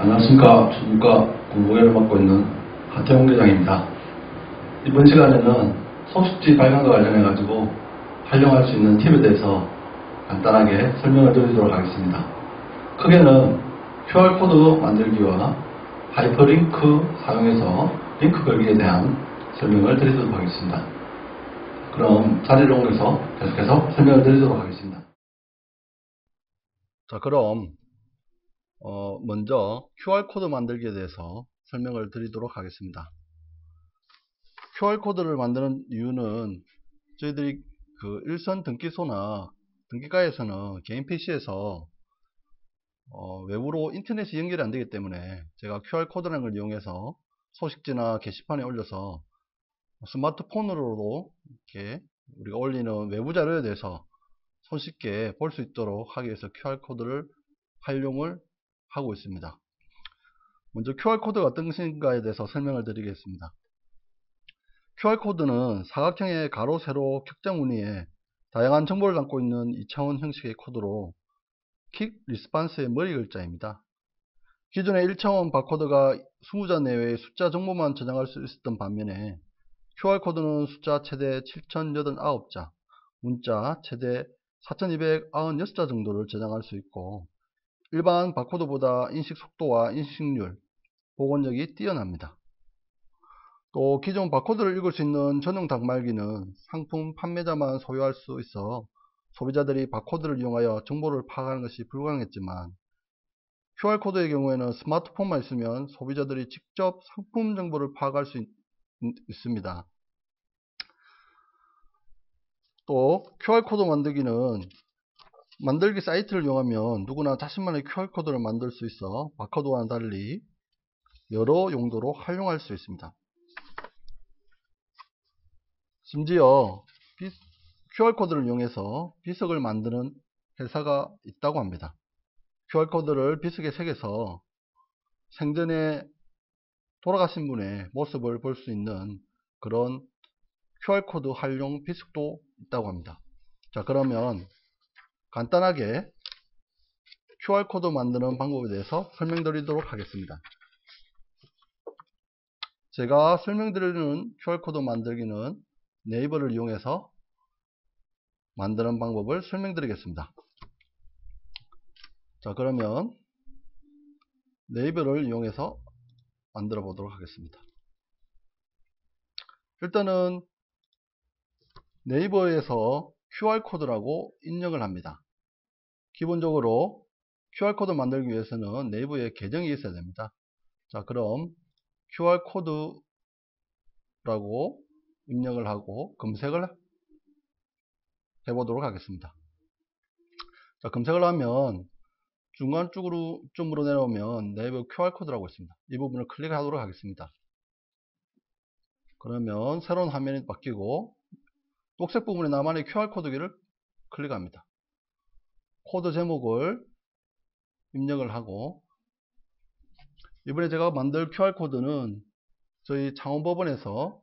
[SPEAKER 5] 안녕하십니까. 주무과 공부회를 맡고 있는 하태웅 계장입니다. 이번 시간에는 소식지 발간과 관련해가지고 활용할 수 있는 팁에 대해서 간단하게 설명을 드리도록 하겠습니다. 크게는 QR코드 만들기와 하이퍼링크 사용해서 링크 걸기에 대한 설명을 드리도록 하겠습니다. 그럼 자리를 옮겨서 계속해서 설명을 드리도록 하겠습니다. 자, 그럼 먼저 QR코드 만들기에 대해서 설명을 드리도록 하겠습니다. QR코드를 만드는 이유는 저희들이 그 일선 등기소나 등기과에서는 개인 PC에서 외부로 인터넷이 연결이 안 되기 때문에 제가 QR코드라는 걸 이용해서 소식지나 게시판에 올려서 스마트폰으로도 이렇게 우리가 올리는 외부 자료에 대해서 손쉽게 볼 수 있도록 하기 위해서 QR코드를 활용을 하고 있습니다. 먼저 QR코드가 어떤 것인가에 대해서 설명을 드리겠습니다. QR코드는 사각형의 가로, 세로, 격자 무늬에 다양한 정보를 담고 있는 2차원 형식의 코드로 킥 리스판스의 머리 글자입니다. 기존의 1차원 바코드가 20자 내외의 숫자 정보만 저장할 수 있었던 반면에 QR코드는 숫자 최대 7089자, 문자 최대 4296자 정도를 저장할 수 있고 일반 바코드보다 인식 속도와 인식률, 복원력이 뛰어납니다. 또 기존 바코드를 읽을 수 있는 전용 단말기는 상품 판매자만 소유할 수 있어 소비자들이 바코드를 이용하여 정보를 파악하는 것이 불가능했지만 QR코드의 경우에는 스마트폰만 있으면 소비자들이 직접 상품 정보를 파악할 수 있습니다. 또 QR코드 만들기 사이트를 이용하면 누구나 자신만의 QR코드를 만들 수 있어 바코드와는 달리 여러 용도로 활용할 수 있습니다. 심지어 QR코드를 이용해서 비석을 만드는 회사가 있다고 합니다. QR코드를 비석에 새겨서 생전에 돌아가신 분의 모습을 볼 수 있는 그런 QR코드 활용 비석도 있다고 합니다. 자, 그러면 간단하게 QR코드 만드는 방법에 대해서 설명드리도록 하겠습니다. 제가 설명드리는 QR코드 만들기는 네이버를 이용해서 만드는 방법을 설명드리겠습니다. 자, 그러면 네이버를 이용해서 만들어 보도록 하겠습니다. 일단은 네이버에서 QR코드라고 입력을 합니다. 기본적으로 QR코드 만들기 위해서는 네이버에 계정이 있어야 됩니다. 자, 그럼 QR코드라고 입력을 하고 검색을 해보도록 하겠습니다. 자, 검색을 하면 중간쯤으로 내려오면 네이버 QR코드라고 있습니다. 이 부분을 클릭하도록 하겠습니다. 그러면 새로운 화면이 바뀌고 녹색 부분에 나만의 QR코드기를 클릭합니다. 코드 제목을 입력을 하고 이번에 제가 만들 QR코드는 저희 창원법원에서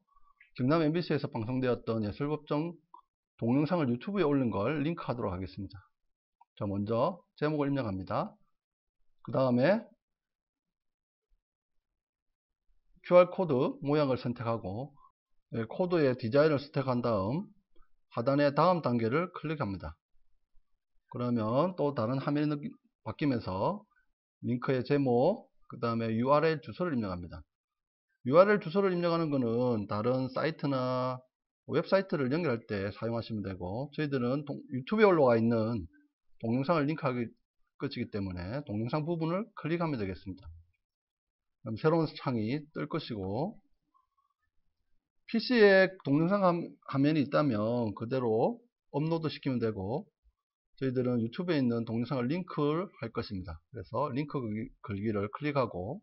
[SPEAKER 5] 경남 MBC에서 방송되었던 예술법정 동영상을 유튜브에 올린 걸 링크하도록 하겠습니다. 자, 먼저 제목을 입력합니다. 그 다음에 QR코드 모양을 선택하고 코드의 디자인을 선택한 다음 하단의 다음 단계를 클릭합니다. 그러면 또 다른 화면이 바뀌면서 링크의 제목, 그 다음에 URL 주소를 입력합니다. URL 주소를 입력하는 것은 다른 사이트나 웹사이트를 연결할 때 사용하시면 되고 저희들은 유튜브에 올라와 있는 동영상을 링크하기 끝이기 때문에 동영상 부분을 클릭하면 되겠습니다. 그럼 새로운 창이 뜰 것이고 PC에 동영상 화면이 있다면 그대로 업로드 시키면 되고 저희들은 유튜브에 있는 동영상을 링크를 할 것입니다. 그래서 링크 걸기를 클릭하고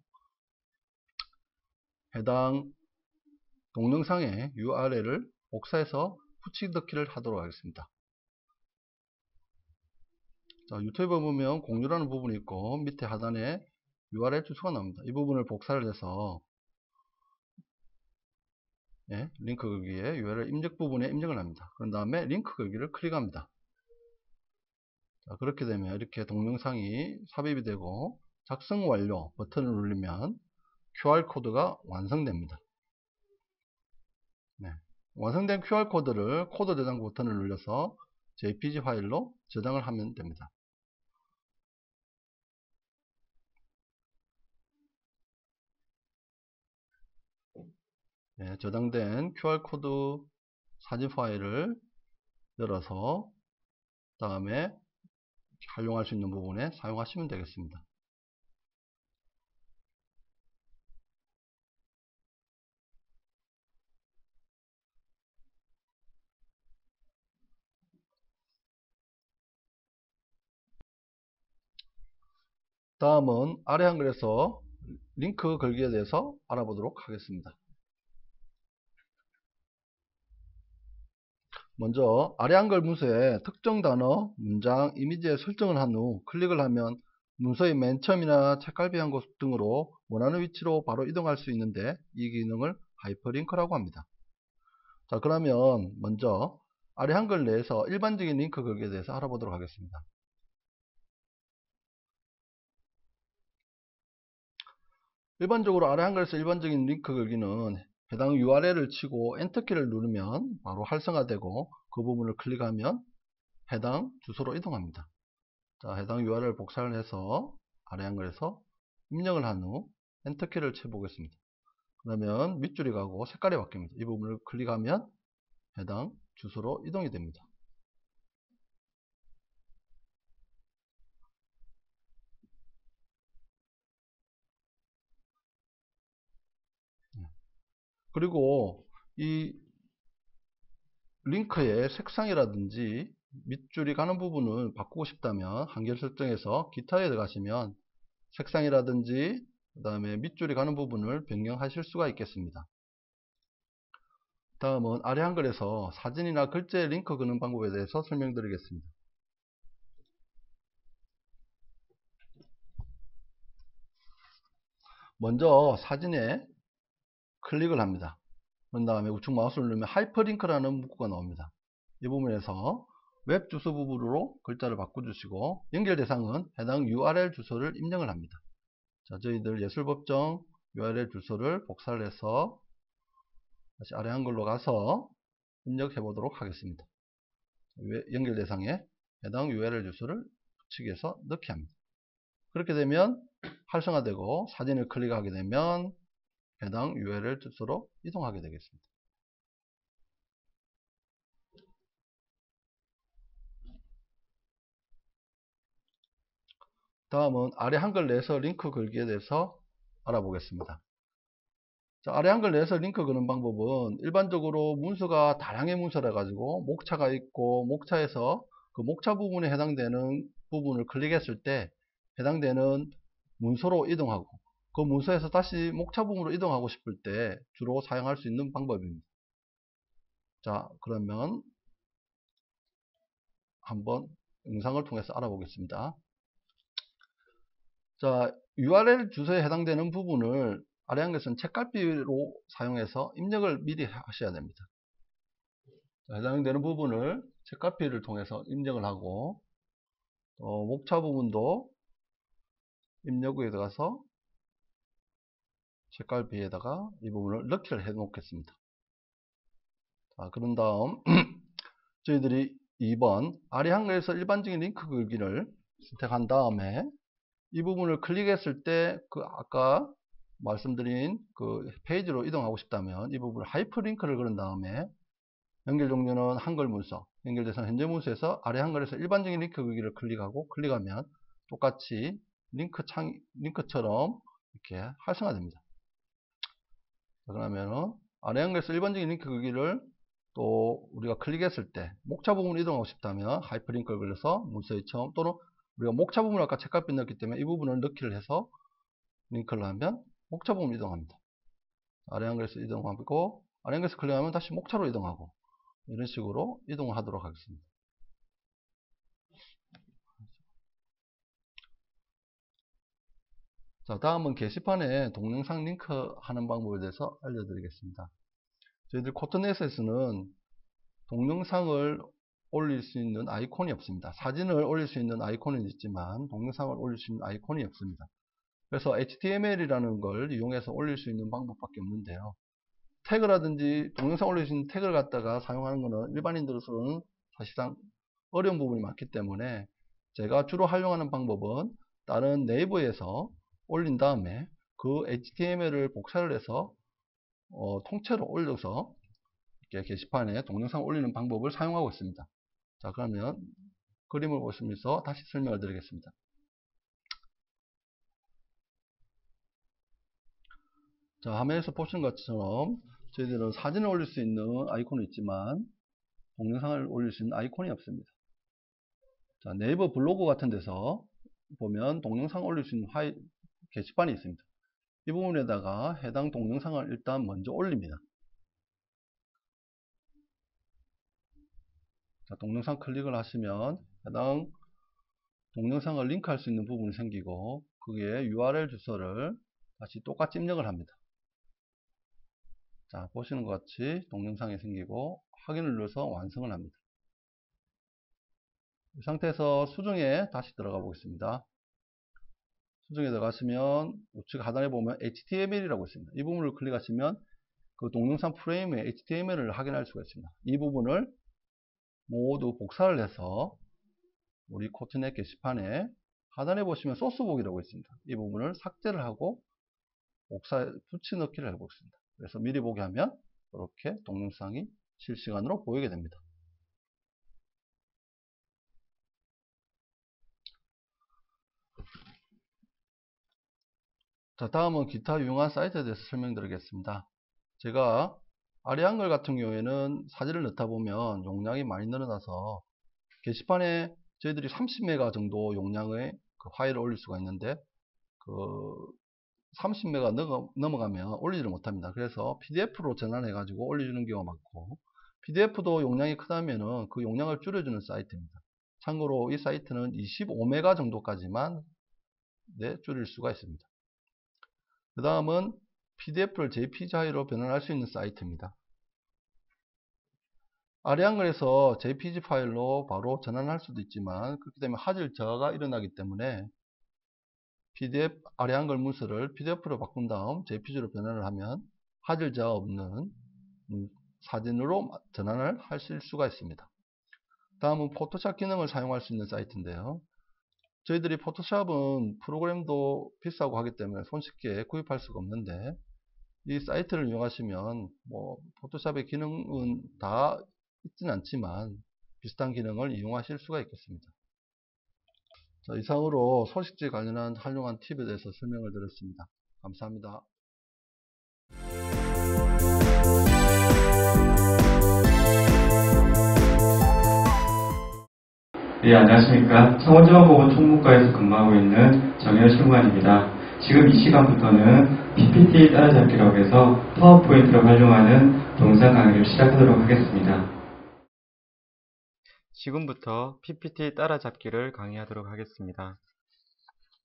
[SPEAKER 5] 해당 동영상의 URL을 복사해서 붙이넣기를 하도록 하겠습니다. 자, 유튜브에 보면 공유라는 부분이 있고 밑에 하단에 URL 주소가 나옵니다. 이 부분을 복사를 해서 링크 걸기에 URL 입력 부분에 입력을 합니다. 그런 다음에 링크 걸기를 클릭합니다. 자, 그렇게 되면 이렇게 동영상이 삽입이 되고 작성 완료 버튼을 누르면 QR코드가 완성됩니다. 네. 완성된 QR코드를 코드 저장 버튼을 눌러서 JPG 파일로 저장을 하면 됩니다. 네, 저장된 QR코드 사진 파일을 열어서 다음에 활용할 수 있는 부분에 사용하시면 되겠습니다. 다음은 아래 한글에서 링크 걸기에 대해서 알아보도록 하겠습니다. 먼저 아래 한글 문서에 특정 단어, 문장, 이미지에 설정을 한 후 클릭을 하면 문서의 맨 처음이나 책갈피 한 곳 등으로 원하는 위치로 바로 이동할 수 있는데 이 기능을 하이퍼링크라고 합니다. 자, 그러면 먼저 아래 한글 내에서 일반적인 링크 걸기에 대해서 알아보도록 하겠습니다. 일반적으로 아래 한글에서 일반적인 링크 걸기는 해당 URL을 치고 엔터키를 누르면 바로 활성화되고 그 부분을 클릭하면 해당 주소로 이동합니다. 자, 해당 URL 복사를 해서 아래 한글에서 입력을 한 후 엔터키를 쳐보겠습니다. 그러면 밑줄이 가고 색깔이 바뀝니다. 이 부분을 클릭하면 해당 주소로 이동이 됩니다. 그리고 이 링크의 색상이라든지 밑줄이 가는 부분을 바꾸고 싶다면 한결 설정에서 기타에 들어가시면 색상이라든지 그 다음에 밑줄이 가는 부분을 변경하실 수가 있겠습니다. 다음은 아래 한글에서 사진이나 글자에 링크 거는 방법에 대해서 설명드리겠습니다. 먼저 사진에 클릭을 합니다. 그런 다음에 우측 마우스를 누르면 하이퍼링크라는 문구가 나옵니다. 이 부분에서 웹 주소 부분으로 글자를 바꿔주시고 연결 대상은 해당 URL 주소를 입력을 합니다. 자, 저희들 예술법정 URL 주소를 복사를 해서 다시 아래 한글로 가서 입력해 보도록 하겠습니다. 연결 대상에 해당 URL 주소를 붙이기 위해서 넣기 합니다. 그렇게 되면 활성화되고 사진을 클릭하게 되면 해당 URL 주소로 이동하게 되겠습니다. 다음은 아래 한글 내에서 링크 걸기에 대해서 알아보겠습니다. 자, 아래 한글 내에서 링크 거는 방법은 일반적으로 문서가 다량의 문서라 가지고 목차가 있고 목차에서 그 목차 부분에 해당되는 부분을 클릭했을 때 해당되는 문서로 이동하고 그 문서에서 다시 목차 부분으로 이동하고 싶을 때 주로 사용할 수 있는 방법입니다. 자, 그러면 한번 영상을 통해서 알아보겠습니다. 자, URL 주소에 해당되는 부분을 아래 한글에서는 책갈피로 사용해서 입력을 미리 하셔야 됩니다. 자, 해당되는 부분을 책갈피를 통해서 입력을 하고 목차 부분도 입력 후에 들어가서 책갈피에다가 이 부분을 넣기를 해 놓겠습니다. 자, 그런 다음 저희들이 2번 아래 한글에서 일반적인 링크 걸기를 선택한 다음에 이 부분을 클릭했을 때 그 아까 말씀드린 그 페이지로 이동하고 싶다면 이 부분을 하이퍼링크를 걸은 다음에 연결 종류는 한글 문서, 연결 대상 현재 문서에서 아래 한글에서 일반적인 링크 걸기를 클릭하고 클릭하면 똑같이 링크처럼 이렇게 활성화됩니다. 그러면은 아래 한글에서 일반적인 링크 걸기를 또 우리가 클릭했을 때 목차 부분으로 이동하고 싶다면 하이퍼링크를 걸려서 문서의 처음 또는 우리가 목차 부분을 아까 책갈피 넣었기 때문에 이 부분을 넣기를 해서 링크를 하면 목차 부분으로 이동합니다. 아래 한글에서 이동하고 아래 한글에서 클릭하면 다시 목차로 이동하고 이런 식으로 이동을 하도록 하겠습니다. 자, 다음은 게시판에 동영상 링크 하는 방법에 대해서 알려드리겠습니다. 저희들 코트넷에서는 동영상을 올릴 수 있는 아이콘이 없습니다. 사진을 올릴 수 있는 아이콘은 있지만 동영상을 올릴 수 있는 아이콘이 없습니다. 그래서 HTML이라는 걸 이용해서 올릴 수 있는 방법밖에 없는데요. 태그라든지 동영상 올릴 수 있는 태그를 갖다가 사용하는 것은 일반인들로서는 사실상 어려운 부분이 많기 때문에 제가 주로 활용하는 방법은 다른 네이버에서 올린 다음에 그 HTML을 복사를 해서 통째로 올려서 이렇게 게시판에 동영상 올리는 방법을 사용하고 있습니다. 자, 그러면 그림을 보시면서 다시 설명을 드리겠습니다. 자, 화면에서 보시는 것처럼 저희들은 사진을 올릴 수 있는 아이콘이 있지만 동영상을 올릴 수 있는 아이콘이 없습니다. 자, 네이버 블로그 같은 데서 보면 동영상 올릴 수 있는 게시판이 있습니다. 이 부분에다가 해당 동영상을 일단 먼저 올립니다. 자, 동영상 클릭을 하시면 해당 동영상을 링크할 수 있는 부분이 생기고 거기에 URL 주소를 다시 똑같이 입력을 합니다. 자, 보시는 것 같이 동영상이 생기고 확인을 눌러서 완성을 합니다. 이 상태에서 수정에 다시 들어가 보겠습니다. 수정에 들어가시면 우측 하단에 보면 HTML이라고 있습니다. 이 부분을 클릭하시면 그 동영상 프레임의 HTML을 확인할 수가 있습니다. 이 부분을 모두 복사를 해서 우리 코트넷 게시판에 하단에 보시면 소스북이라고 있습니다. 이 부분을 삭제를 하고 복사 붙여넣기를 해보겠습니다. 그래서 미리 보기 하면 이렇게 동영상이 실시간으로 보이게 됩니다. 자, 다음은 기타 유용한 사이트에 대해서 설명드리겠습니다. 제가 아리안글 같은 경우에는 사진을 넣다 보면 용량이 많이 늘어나서 게시판에 저희들이 30메가 정도 용량의 그 파일을 올릴 수가 있는데 그 30메가 넘어가면 올리지를 못합니다. 그래서 PDF로 전환해 가지고 올려주는 경우가 많고, PDF도 용량이 크다면은 그 용량을 줄여주는 사이트입니다. 참고로 이 사이트는 25메가 정도까지만 줄일 수가 있습니다. 그 다음은 PDF를 JPG 파일로 변환할 수 있는 사이트입니다. 아리안글에서 JPG 파일로 바로 전환할 수도 있지만 그렇게 되면 화질 저하가 일어나기 때문에 아리안글 문서를 PDF로 바꾼 다음 JPG로 변환을 하면 화질 저하 없는 사진으로 전환을 하실 수가 있습니다. 다음은 포토샵 기능을 사용할 수 있는 사이트인데요. 저희들이 포토샵은 프로그램도 비싸고 하기 때문에 손쉽게 구입할 수가 없는데 이 사이트를 이용하시면 포토샵의 기능은 다 있지는 않지만 비슷한 기능을 이용하실 수가 있겠습니다. 자, 이상으로 소식지 관련한 활용한 팁에 대해서 설명을 드렸습니다. 감사합니다.
[SPEAKER 6] 네, 안녕하십니까. 창원지방법원 총무과에서 근무하고 있는 정현 실무관입니다. 지금 이 시간부터는 PPT 따라잡기라고 해서 파워포인트를 활용하는 동영상 강의를 시작하도록 하겠습니다. 지금부터 PPT 따라잡기를 강의하도록 하겠습니다.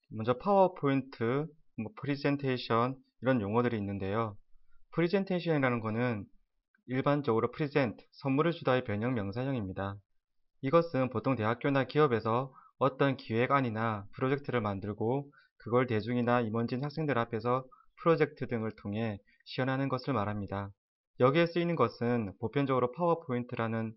[SPEAKER 6] 먼저 파워포인트, 프리젠테이션 이런 용어들이 있는데요. 프리젠테이션이라는 것은 일반적으로 프리젠트, 선물을 주다의 변형 명사형입니다. 이것은 보통 대학교나 기업에서 어떤 기획안이나 프로젝트를 만들고 그걸 대중이나 임원진 학생들 앞에서 프로젝트 등을 통해 시연하는 것을 말합니다. 여기에 쓰이는 것은 보편적으로 파워포인트라는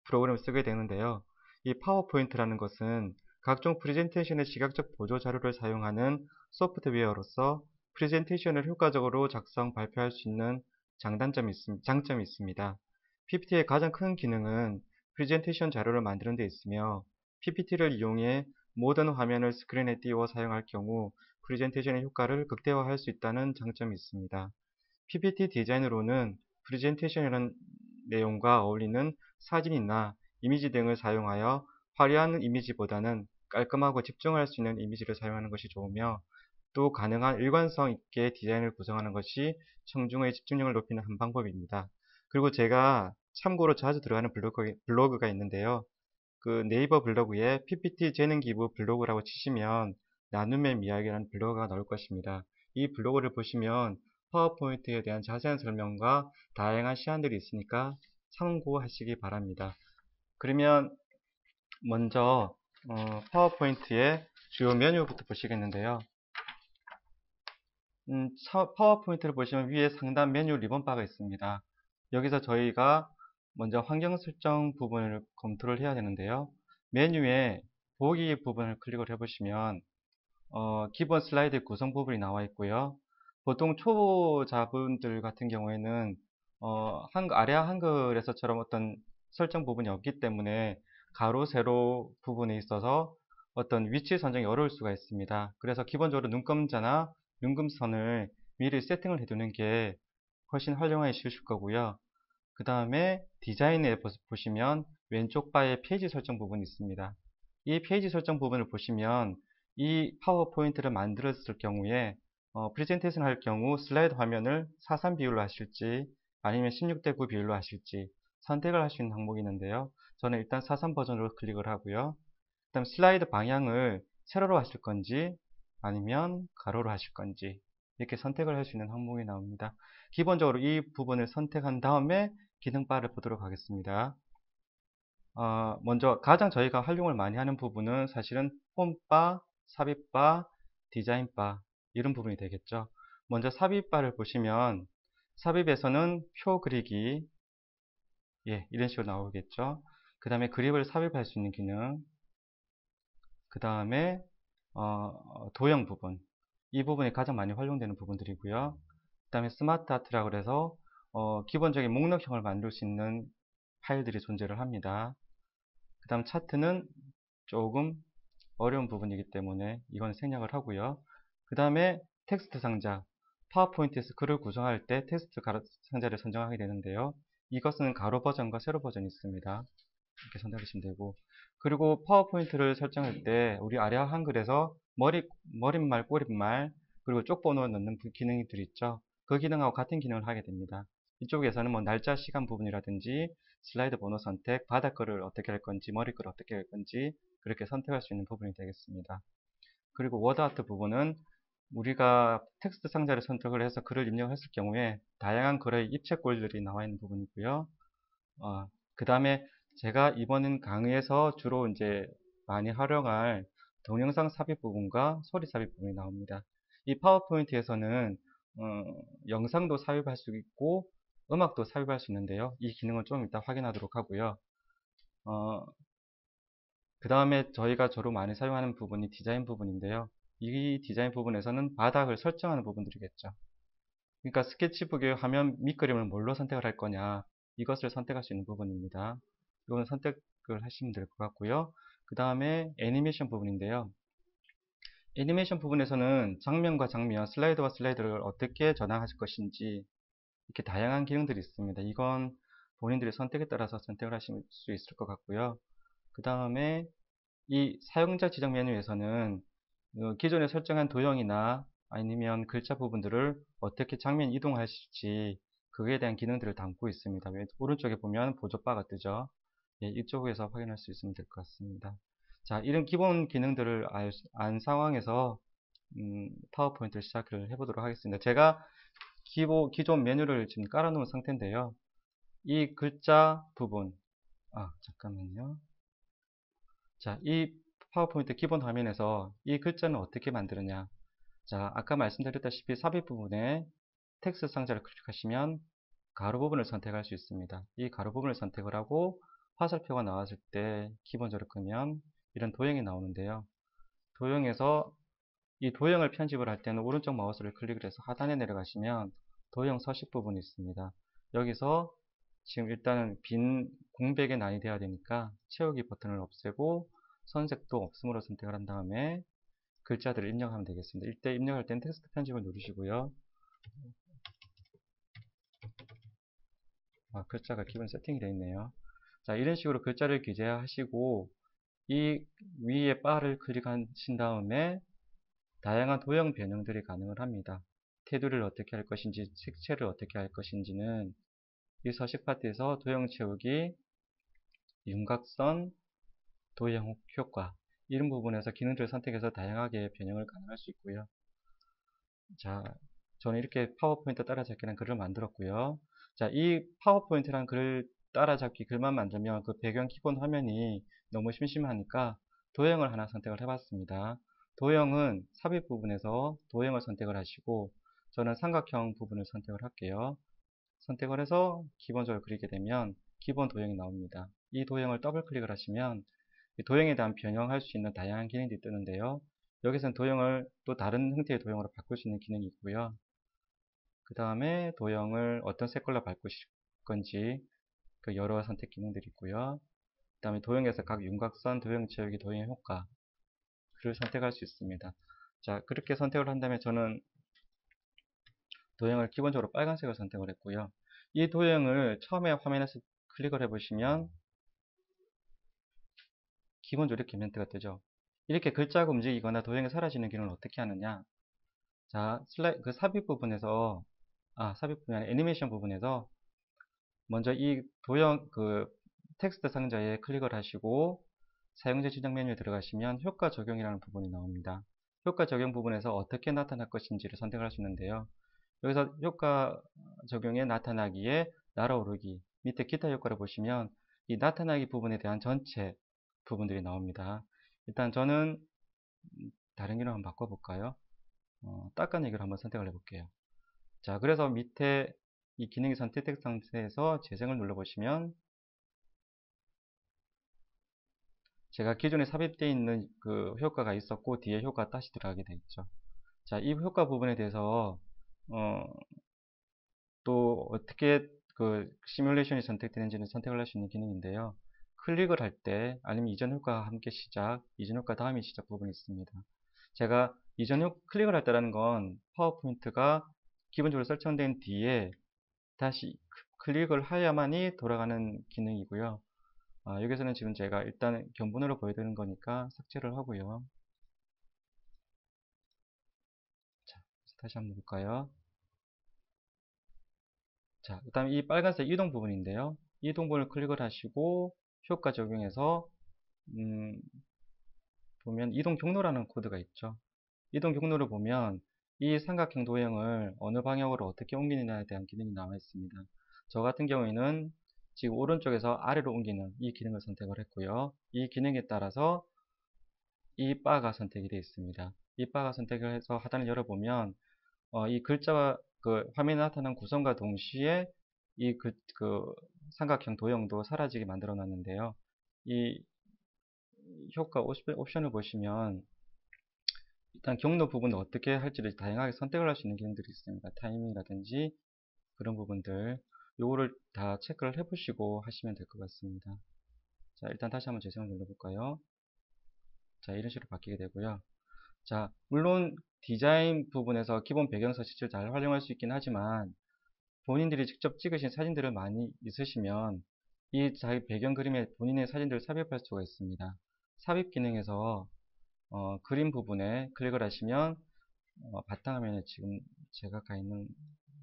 [SPEAKER 6] 프로그램을 쓰게 되는데요. 이 파워포인트라는 것은 각종 프레젠테이션의 시각적 보조 자료를 사용하는 소프트웨어로서 프레젠테이션을 효과적으로 작성, 발표할 수 있는 장점이 있습니다. PPT의 가장 큰 기능은 프레젠테이션 자료를 만드는 데 있으며 PPT를 이용해 모든 화면을 스크린에 띄워 사용할 경우 프레젠테이션의 효과를 극대화할 수 있다는 장점이 있습니다. PPT 디자인으로는 프레젠테이션이라는 내용과 어울리는 사진이나 이미지 등을 사용하여 화려한 이미지보다는 깔끔하고 집중할 수 있는 이미지를 사용하는 것이 좋으며 또 가능한 일관성 있게 디자인을 구성하는 것이 청중의 집중력을 높이는 한 방법입니다. 그리고 제가 참고로 자주 들어가는 블로그가 있는데요. 그 네이버 블로그에 PPT 재능 기부 블로그라고 치시면 나눔의 이야기라는 블로그가 나올 것입니다. 이 블로그를 보시면 파워포인트에 대한 자세한 설명과 다양한 시안들이 있으니까 참고하시기 바랍니다. 그러면 먼저 파워포인트의 주요 메뉴부터 보시겠는데요. 파워포인트를 보시면 위에 상단 메뉴 리본바가 있습니다. 여기서 저희가 먼저 환경 설정 부분을 검토를 해야 되는데요. 메뉴에 보기 부분을 클릭을 해보시면 기본 슬라이드 구성 부분이 나와 있고요. 보통 초보자분들 같은 경우에는 아래아 한글에서처럼 어떤 설정 부분이 없기 때문에 가로, 세로 부분에 있어서 어떤 위치 선정이 어려울 수가 있습니다. 그래서 기본적으로 눈금자나 윤금선을 미리 세팅을 해두는 게 훨씬 활용하기 쉬우실 거고요. 그 다음에 디자인에 보시면 왼쪽 바에 페이지 설정 부분이 있습니다. 이 페이지 설정 부분을 보시면 이 파워포인트를 만들었을 경우에 프레젠테이션 할 경우 슬라이드 화면을 4:3 비율로 하실지 아니면 16:9 비율로 하실지 선택을 할 수 있는 항목이 있는데요. 저는 일단 4:3 버전으로 클릭을 하고요. 그 다음 슬라이드 방향을 세로로 하실 건지 아니면 가로로 하실 건지 이렇게 선택을 할 수 있는 항목이 나옵니다. 기본적으로 이 부분을 선택한 다음에 기능바를 보도록 하겠습니다. 먼저 가장 저희가 활용을 많이 하는 부분은 사실은 홈바, 삽입바, 디자인바 이런 부분이 되겠죠. 먼저 삽입바를 보시면 삽입에서는 표 그리기 이런 식으로 나오겠죠. 그 다음에 그립을 삽입할 수 있는 기능, 그 다음에 도형 부분, 이 부분이 가장 많이 활용되는 부분들이고요. 그 다음에 스마트 아트라고 해서 기본적인 목록형을 만들 수 있는 파일들이 존재를 합니다. 그 다음 차트는 조금 어려운 부분이기 때문에 이건 생략을 하고요. 그 다음에 텍스트 상자, 파워포인트에서 글을 구성할 때 텍스트 상자를 선정하게 되는데요. 이것은 가로 버전과 세로 버전이 있습니다. 이렇게 선택하시면 되고, 그리고 파워포인트를 설정할 때 우리 아래 한글에서 머릿말, 꼬릿말, 그리고 쪽번호 넣는 기능들이 있죠. 그 기능하고 같은 기능을 하게 됩니다. 이쪽에서는 뭐 날짜, 시간 부분이라든지 슬라이드 번호 선택, 바닥글을 어떻게 할 건지, 머리글을 어떻게 할 건지 그렇게 선택할 수 있는 부분이 되겠습니다. 그리고 워드아트 부분은 우리가 텍스트 상자를 선택을 해서 글을 입력했을 경우에 다양한 글의 입체꼴들이 나와 있는 부분이고요. 그 다음에 제가 이번 강의에서 주로 이제 많이 활용할 동영상 삽입 부분과 소리 삽입 부분이 나옵니다. 이 파워포인트에서는 영상도 삽입할 수 있고 음악도 삽입할 수 있는데요. 이 기능은 좀 이따 확인하도록 하고요. 그 다음에 저희가 주로 많이 사용하는 부분이 디자인 부분인데요. 이 디자인 부분에서는 바닥을 설정하는 부분들이겠죠. 그러니까 스케치북의 화면 밑그림을 뭘로 선택을 할 거냐, 이것을 선택할 수 있는 부분입니다. 이거는 선택을 하시면 될 것 같고요. 그 다음에 애니메이션 부분인데요. 애니메이션 부분에서는 장면과 장면, 슬라이드와 슬라이드를 어떻게 전환하실 것인지 이렇게 다양한 기능들이 있습니다. 이건 본인들의 선택에 따라서 선택을 하실 수 있을 것 같고요. 그 다음에 이 사용자 지정 메뉴에서는 기존에 설정한 도형이나 아니면 글자 부분들을 어떻게 장면 이동하실지 그거에 대한 기능들을 담고 있습니다. 오른쪽에 보면 보조바가 뜨죠. 이쪽에서 확인할 수 있으면 될 것 같습니다. 자, 이런 기본 기능들을 안 상황에서 파워포인트를 시작을 해보도록 하겠습니다. 제가 기존 메뉴를 지금 깔아놓은 상태인데요. 이 글자 부분, 잠깐만요. 자, 이 파워포인트 기본 화면에서 이 글자는 어떻게 만드느냐. 자, 아까 말씀드렸다시피 삽입 부분에 텍스트 상자를 클릭하시면 가로 부분을 선택할 수 있습니다. 이 가로 부분을 선택을 하고 화살표가 나왔을 때 기본적으로 끄면 이런 도형이 나오는데요. 도형에서 이 도형을 편집을 할 때는 오른쪽 마우스를 클릭을 해서 하단에 내려가시면 도형 서식 부분이 있습니다. 여기서 지금 일단은 빈 공백에 난이 되어야 되니까 채우기 버튼을 없애고 선색도 없음으로 선택을 한 다음에 글자들을 입력하면 되겠습니다. 이때 입력할 때는 텍스트 편집을 누르시고요. 글자가 기본 세팅이 되어 있네요. 자, 이런 식으로 글자를 기재하시고 이 위에 바를 클릭하신 다음에 다양한 도형 변형들이 가능을 합니다. 테두리를 어떻게 할 것인지, 색채를 어떻게 할 것인지는 이 서식 파트에서 도형 채우기, 윤곽선, 도형 효과 이런 부분에서 기능들을 선택해서 다양하게 변형을 가능할 수 있고요. 자, 저는 이렇게 파워포인트 따라잡기라는 글을 만들었고요. 자, 이 파워포인트란 글을 따라잡기 글만 만들면 그 배경 기본 화면이 너무 심심하니까 도형을 하나 선택을 해봤습니다. 도형은 삽입 부분에서 도형을 선택을 하시고 저는 삼각형 부분을 선택을 할게요. 선택을 해서 기본적으로 그리게 되면 기본 도형이 나옵니다. 이 도형을 더블 클릭을 하시면 이 도형에 대한 변형할 수 있는 다양한 기능들이 뜨는데요. 여기서는 도형을 또 다른 형태의 도형으로 바꿀 수 있는 기능이 있고요. 그 다음에 도형을 어떤 색깔로 바꾸실 건지 그 여러 선택 기능들이 있고요. 그 다음에 도형에서 각 윤곽선, 도형 채우기, 도형의 효과를 선택할 수 있습니다. 자, 그렇게 선택을 한다면 저는 도형을 기본적으로 빨간색을 선택을 했고요. 이 도형을 처음에 화면에서 클릭을 해보시면 기본적으로 이렇게 멘트가 뜨죠. 이렇게 글자가 움직이거나 도형이 사라지는 기능을 어떻게 하느냐. 자, 그 삽입 부분에서, 삽입 부분이 아니라 애니메이션 부분에서 먼저 이 도형, 텍스트 상자에 클릭을 하시고 사용자 지정 메뉴에 들어가시면 효과 적용이라는 부분이 나옵니다. 효과 적용 부분에서 어떻게 나타날 것인지를 선택할 수 있는데요. 여기서 효과 적용에 나타나기에 날아오르기 밑에 기타 효과를 보시면 이 나타나기 부분에 대한 전체 부분들이 나옵니다. 일단 저는 다른 기능 한번 바꿔볼까요? 닦아내기를 한번 선택을 해볼게요. 자, 그래서 밑에 이 기능이 선택된 상태에서 재생을 눌러보시면 제가 기존에 삽입되어 있는 그 효과가 있었고 뒤에 효과가 다시 들어가게 되어 있죠. 자, 이 효과 부분에 대해서 또 어떻게 그 시뮬레이션이 선택되는지는 선택을 할 수 있는 기능인데요. 클릭을 할 때 아니면 이전 효과와 함께 시작, 이전 효과 다음이 시작 부분이 있습니다. 제가 클릭을 할 때라는 건 파워포인트가 기본적으로 설정된 뒤에 다시 클릭을 해야만이 돌아가는 기능이고요. 여기서는 지금 제가 일단 견본으로 보여드리는 거니까 삭제를 하고요. 자, 다시 한번 볼까요? 자, 그 다음에 이 빨간색 이동 부분인데요. 이동 부분을 클릭을 하시고 효과 적용해서 보면 이동 경로라는 코드가 있죠. 이동 경로를 보면 이 삼각형 도형을 어느 방향으로 어떻게 옮기느냐에 대한 기능이 나와 있습니다. 저 같은 경우에는 지금 오른쪽에서 아래로 옮기는 이 기능을 선택을 했고요. 이 기능에 따라서 이 바가 선택이 되어 있습니다. 이 바가 선택을 해서 하단을 열어보면 이 글자와 그 화면에 나타난 구성과 동시에 이 삼각형 도형도 사라지게 만들어 놨는데요. 이 효과 옵션을 보시면 일단 경로 부분을 어떻게 할지를 다양하게 선택을 할 수 있는 기능들이 있습니다. 타이밍이라든지 그런 부분들 요거를 다 체크를 해 보시고 하시면 될 것 같습니다. 자, 일단 다시 한번 재생을 눌러볼까요? 자, 이런 식으로 바뀌게 되고요. 자, 물론 디자인 부분에서 기본 배경 서식지를 잘 활용할 수 있긴 하지만 본인들이 직접 찍으신 사진들을 많이 있으시면 이 자기 배경 그림에 본인의 사진들을 삽입할 수가 있습니다. 삽입 기능에서 그림 부분에 클릭을 하시면 바탕화면에 지금 제가 가 있는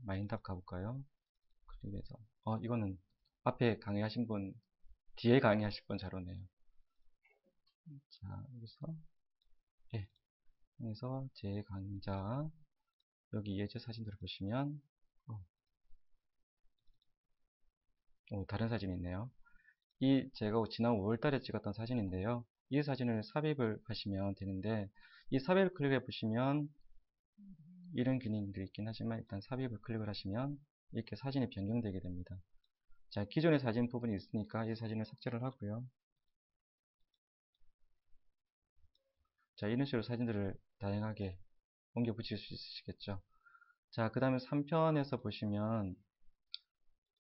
[SPEAKER 6] 마인드업 가볼까요? 클릭해서 이거는 앞에 강의하신 분 뒤에 강의하실 분 자료네요. 자, 여기서 여기서 제 강좌 여기 예제 사진들을 보시면 다른 사진이 있네요. 이 제가 지난 5월달에 찍었던 사진인데요. 이 사진을 삽입을 하시면 되는데 이 삽입을 클릭해 보시면 이런 기능들이 있긴 하지만 일단 삽입을 클릭을 하시면 이렇게 사진이 변경되게 됩니다. 자, 기존의 사진 부분이 있으니까 이 사진을 삭제를 하고요. 자, 이런 식으로 사진들을 다양하게 옮겨 붙일 수 있으시겠죠. 자, 그 다음에 3편에서 보시면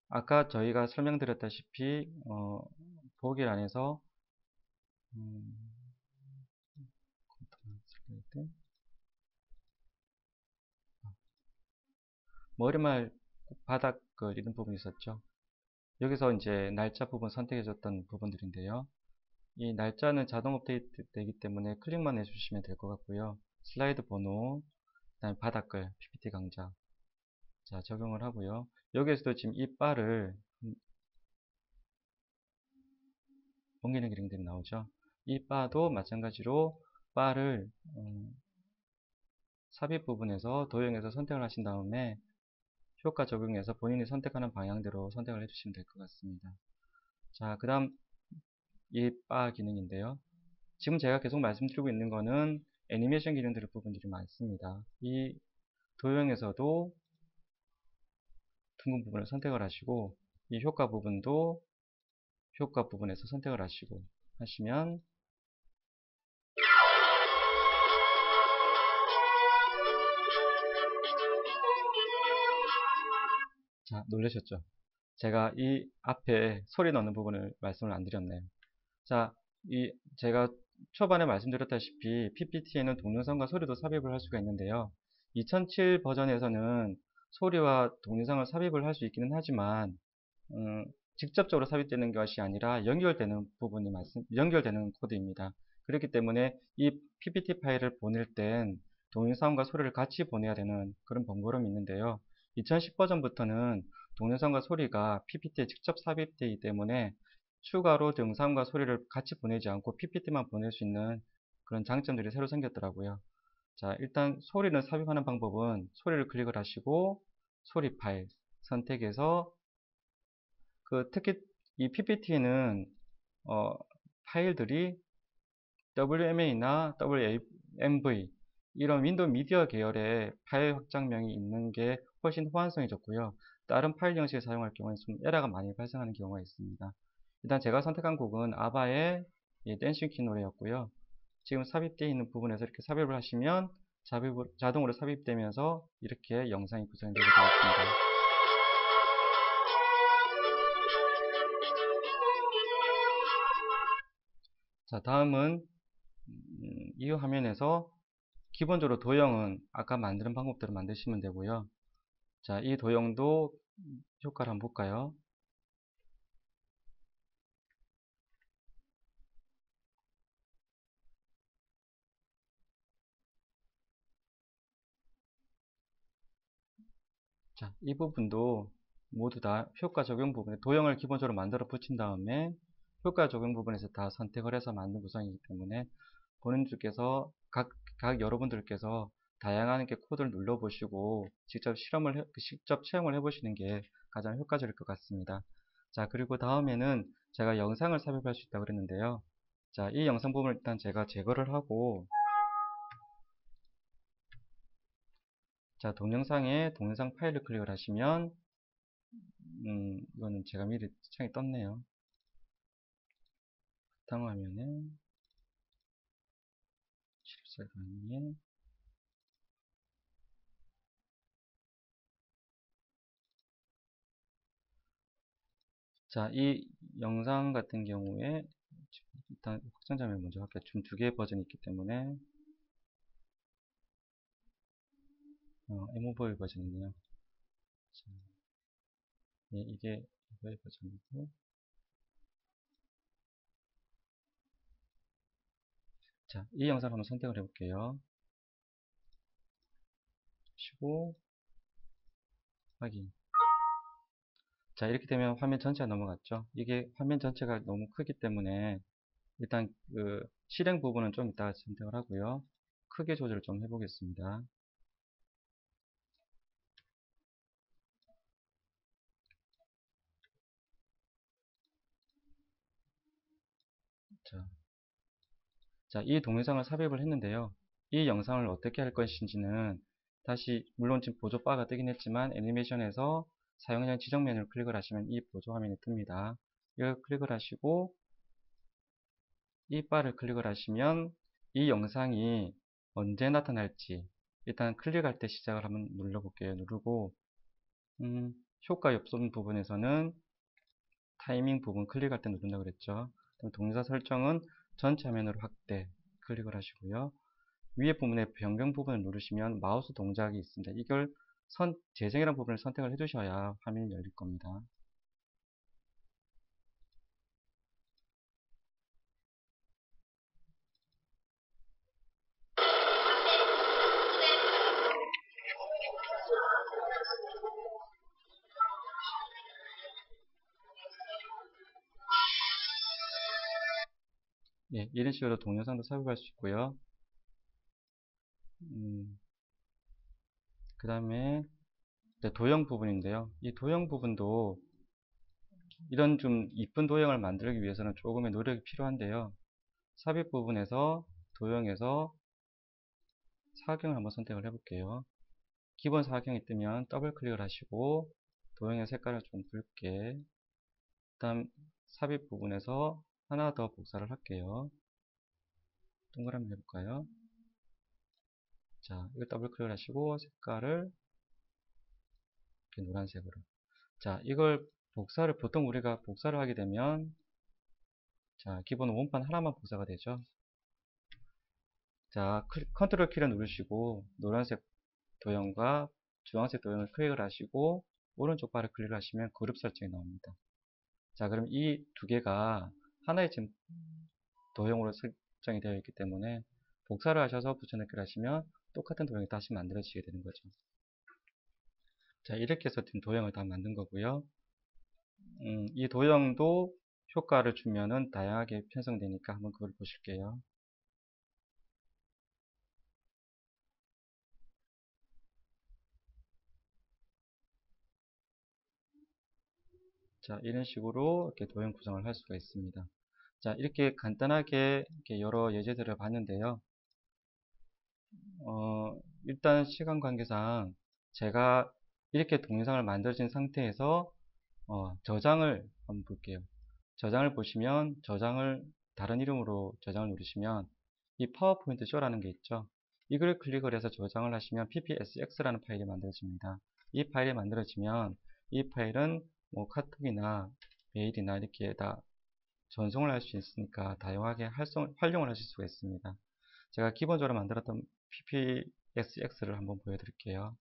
[SPEAKER 6] 아까 저희가 설명드렸다시피 보기란에서 머리말 바닥 이런 부분이 있었죠. 여기서 이제 날짜 부분 선택해줬던 부분들인데요. 이 날짜는 자동 업데이트 되기 때문에 클릭만 해주시면 될 것 같고요. 슬라이드 번호, 그 다음에 바닥글, PPT 강좌. 자, 적용을 하고요. 여기에서도 지금 이 바를 옮기는 기능들이 나오죠. 이 바도 마찬가지로 바를 삽입 부분에서 도형에서 선택을 하신 다음에 효과 적용해서 본인이 선택하는 방향대로 선택을 해주시면 될 것 같습니다. 자, 그 다음 이 바 기능인데요. 지금 제가 계속 말씀드리고 있는 거는 애니메이션 기능들의 부분들이 많습니다. 이 도형에서도 둥근 부분을 선택을 하시고, 이 효과 부분도 효과 부분에서 선택을 하시면, 자, 놀라셨죠? 제가 이 앞에 소리 넣는 부분을 말씀을 안 드렸네요. 자, 제가 초반에 말씀드렸다시피 PPT에는 동영상과 소리도 삽입을 할 수가 있는데요. 2007 버전에서는 소리와 동영상을 삽입을 할 수 있기는 하지만 직접적으로 삽입되는 것이 아니라 연결되는 연결되는 코드입니다. 그렇기 때문에 이 PPT 파일을 보낼 땐 동영상과 소리를 같이 보내야 되는 그런 번거로움이 있는데요. 2010 버전부터는 동영상과 소리가 PPT에 직접 삽입되기 때문에 추가로 영상과 소리를 같이 보내지 않고 PPT만 보낼 수 있는 그런 장점들이 새로 생겼더라고요. 자, 일단 소리를 삽입하는 방법은 소리를 클릭을 하시고 소리 파일 선택해서 특히 이 PPT는 파일들이 WMA나 WMV 이런 윈도우 미디어 계열의 파일 확장명이 있는 게 훨씬 호환성이 좋고요. 다른 파일 형식을 사용할 경우에 좀 에러가 많이 발생하는 경우가 있습니다. 일단 제가 선택한 곡은 아바의 댄싱 퀸 노래였고요. 지금 삽입되어 있는 부분에서 이렇게 삽입을 하시면 자동으로 삽입되면서 이렇게 영상이 구성되게 되어 있습니다. 자, 다음은 이 화면에서 기본적으로 도형은 아까 만드는 방법대로 만드시면 되고요. 자, 이 도형도 효과를 한번 볼까요? 자, 이 부분도 모두 다 효과 적용 부분에 도형을 기본적으로 만들어 붙인 다음에 효과 적용 부분에서 다 선택을 해서 만든 구성이기 때문에 본인들께서 각 여러분들께서 다양한 코드를 눌러보시고 직접 체험을 해보시는 게 가장 효과적일 것 같습니다. 자, 그리고 다음에는 제가 영상을 삽입할 수 있다고 그랬는데요. 자, 이 영상 부분을 일단 제가 제거를 하고, 자, 동영상에 동영상 파일을 클릭을 하시면, 이거는 제가 미리 창이 떴네요. 바탕화면에, 실사 강의에, 자, 이 영상 같은 경우에, 일단 확장자면 먼저 할게요. 지금 두 개의 버전이 있기 때문에, MOV 버전이네요. 자, 예, 이게 이거의 버전이고, 자, 이 영상을 한번 선택을 해볼게요. 쉬고, 확인. 자, 이렇게 되면 화면 전체가 넘어갔죠. 이게 화면 전체가 너무 크기 때문에 일단 실행 부분은 좀 이따가 선택을 하고요. 크게 조절을 좀 해보겠습니다. 자, 이 동영상을 삽입을 했는데요. 이 영상을 어떻게 할 것인지는 다시 물론 지금 보조 바가 뜨긴 했지만 애니메이션에서 사용량 지정 메뉴를 클릭을 하시면 이 보조 화면이 뜹니다. 이걸 클릭을 하시고 이 바를 클릭을 하시면 이 영상이 언제 나타날지 일단 클릭할 때 시작을 한번 눌러볼게요. 누르고 효과 엽선 부분에서는 타이밍 부분 클릭할 때 누른다고 그랬죠. 동영상 설정은 전체 화면으로 확대 클릭을 하시고요. 위에 부분에 변경 부분을 누르시면 마우스 동작이 있습니다. 이걸 재생이라는 부분을 선택을 해두셔야 화면이 열릴 겁니다. 예, 이런 식으로 동영상도 삽입할 수 있고요. 그 다음에 도형 부분인데요. 이 도형 부분도 이런 좀 이쁜 도형을 만들기 위해서는 조금의 노력이 필요한데요. 삽입 부분에서 도형에서 사각형을 한번 선택을 해볼게요. 기본 사각형이 뜨면 더블 클릭을 하시고 도형의 색깔을 좀 붉게, 그 다음 삽입 부분에서 하나 더 복사를 할게요. 동그라미 해볼까요? 자, 이거 더블 클릭을 하시고 색깔을 이렇게 노란색으로. 자, 이걸 복사를, 보통 우리가 복사를 하게 되면, 자, 기본 원판 하나만 복사가 되죠. 자, 컨트롤 키를 누르시고 노란색 도형과 주황색 도형을 클릭을 하시고 오른쪽 바를 클릭하시면 그룹 설정이 나옵니다. 자, 그럼 이 두 개가 하나의 지금 도형으로 설정이 되어 있기 때문에 복사를 하셔서 붙여넣기를 하시면 똑같은 도형이 다시 만들어지게 되는 거죠. 자, 이렇게 해서 지금 도형을 다 만든 거고요. 이 도형도 효과를 주면은 다양하게 편성되니까 한번 그걸 보실게요. 자, 이런 식으로 이렇게 도형 구성을 할 수가 있습니다. 자, 이렇게 간단하게 이렇게 여러 예제들을 봤는데요. 일단 시간 관계상 제가 이렇게 동영상을 만들어진 상태에서 저장을 한번 볼게요. 저장을 보시면 다른 이름으로 저장을 누르시면 이 파워포인트 쇼라는 게 있죠. 이걸 클릭을 해서 저장을 하시면 ppsx라는 파일이 만들어집니다. 이 파일이 만들어지면 이 파일은 뭐 카톡이나 메일이나 이렇게 다 전송을 할 수 있으니까 다양하게 활용을 하실 수가 있습니다. 제가 기본적으로 만들었던 ppsx를 한번 보여드릴게요.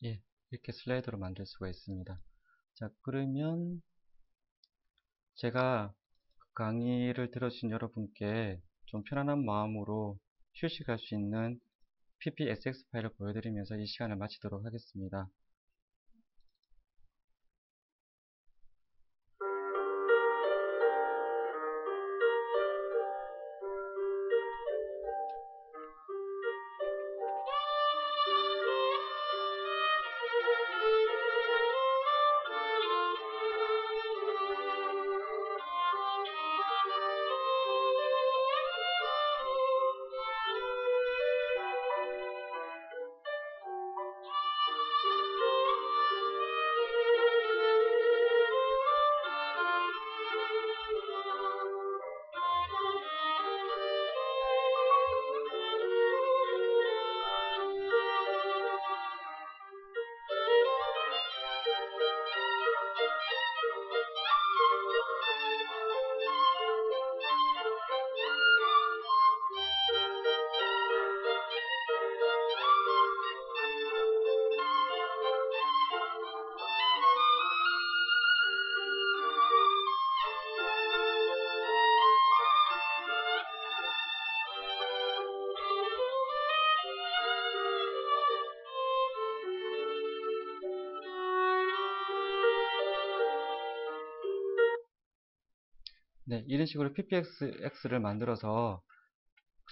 [SPEAKER 6] 예, 이렇게 슬라이드로 만들 수가 있습니다. 자, 그러면 제가 강의를 들으신 여러분께 좀 편안한 마음으로 휴식할 수 있는 ppsx 파일을 보여드리면서 이 시간을 마치도록 하겠습니다. 네, 이런 식으로 ppsx를 만들어서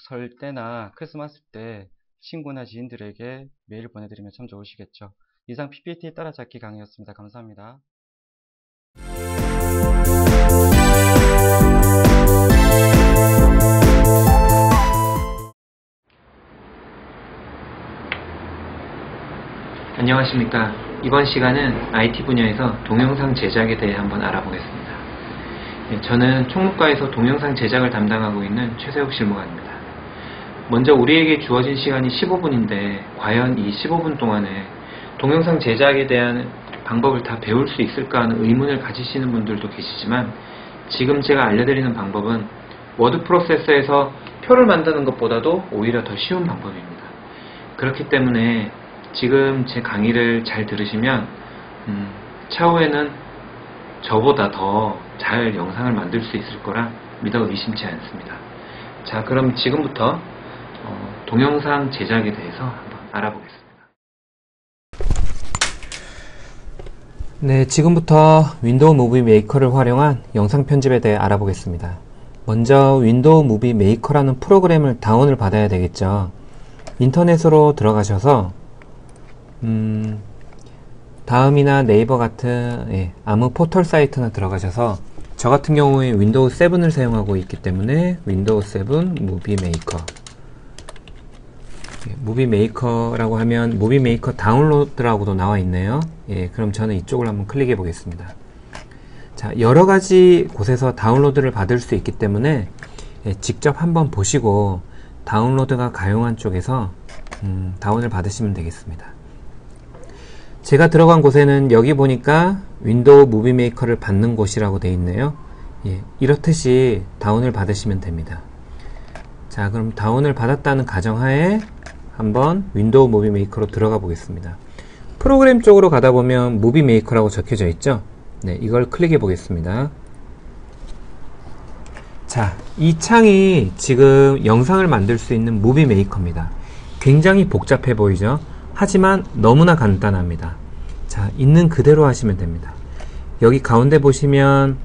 [SPEAKER 6] 설 때나 크리스마스 때 친구나 지인들에게 메일을 보내드리면 참 좋으시겠죠. 이상 PPT 따라잡기 강의였습니다. 감사합니다.
[SPEAKER 7] 안녕하십니까. 이번 시간은 IT 분야에서 동영상 제작에 대해 한번 알아보겠습니다. 저는 총무과에서 동영상 제작을 담당하고 있는 최세욱 실무관입니다. 먼저 우리에게 주어진 시간이 15분인데 과연 이 15분 동안에 동영상 제작에 대한 방법을 다 배울 수 있을까 하는 의문을 가지시는 분들도 계시지만 지금 제가 알려드리는 방법은 워드 프로세서에서 표를 만드는 것보다도 오히려 더 쉬운 방법입니다. 그렇기 때문에 지금 제 강의를 잘 들으시면 차후에는 저보다 더 잘 영상을 만들 수 있을 거라 믿어 의심치 않습니다. 자, 그럼 지금부터 동영상 제작에 대해서 한번 알아보겠습니다.
[SPEAKER 3] 네, 지금부터 윈도우 무비 메이커를 활용한 영상 편집에 대해 알아보겠습니다. 먼저 윈도우 무비 메이커라는 프로그램을 다운을 받아야 되겠죠. 인터넷으로 들어가셔서 다음이나 네이버 같은 아무 포털 사이트나 들어가셔서, 저 같은 경우에 윈도우 7을 사용하고 있기 때문에 윈도우 7 무비 메이커, 무비 메이커라고 하면 무비 메이커 다운로드라고도 나와 있네요. 그럼 저는 이쪽을 한번 클릭해 보겠습니다. 자, 여러 가지 곳에서 다운로드를 받을 수 있기 때문에 직접 한번 보시고 다운로드가 가용한 쪽에서 다운을 받으시면 되겠습니다. 제가 들어간 곳에는 여기 보니까 윈도우 무비 메이커를 받는 곳이라고 되어 있네요. 이렇듯이 다운을 받으시면 됩니다. 자, 그럼 다운을 받았다는 가정하에 한번 윈도우 무비 메이커로 들어가 보겠습니다. 프로그램 쪽으로 가다 보면 무비 메이커라고 적혀져 있죠. 네, 이걸 클릭해 보겠습니다. 자, 이 창이 지금 영상을 만들 수 있는 무비 메이커입니다. 굉장히 복잡해 보이죠? 하지만 너무나 간단합니다. 자, 있는 그대로 하시면 됩니다. 여기 가운데 보시면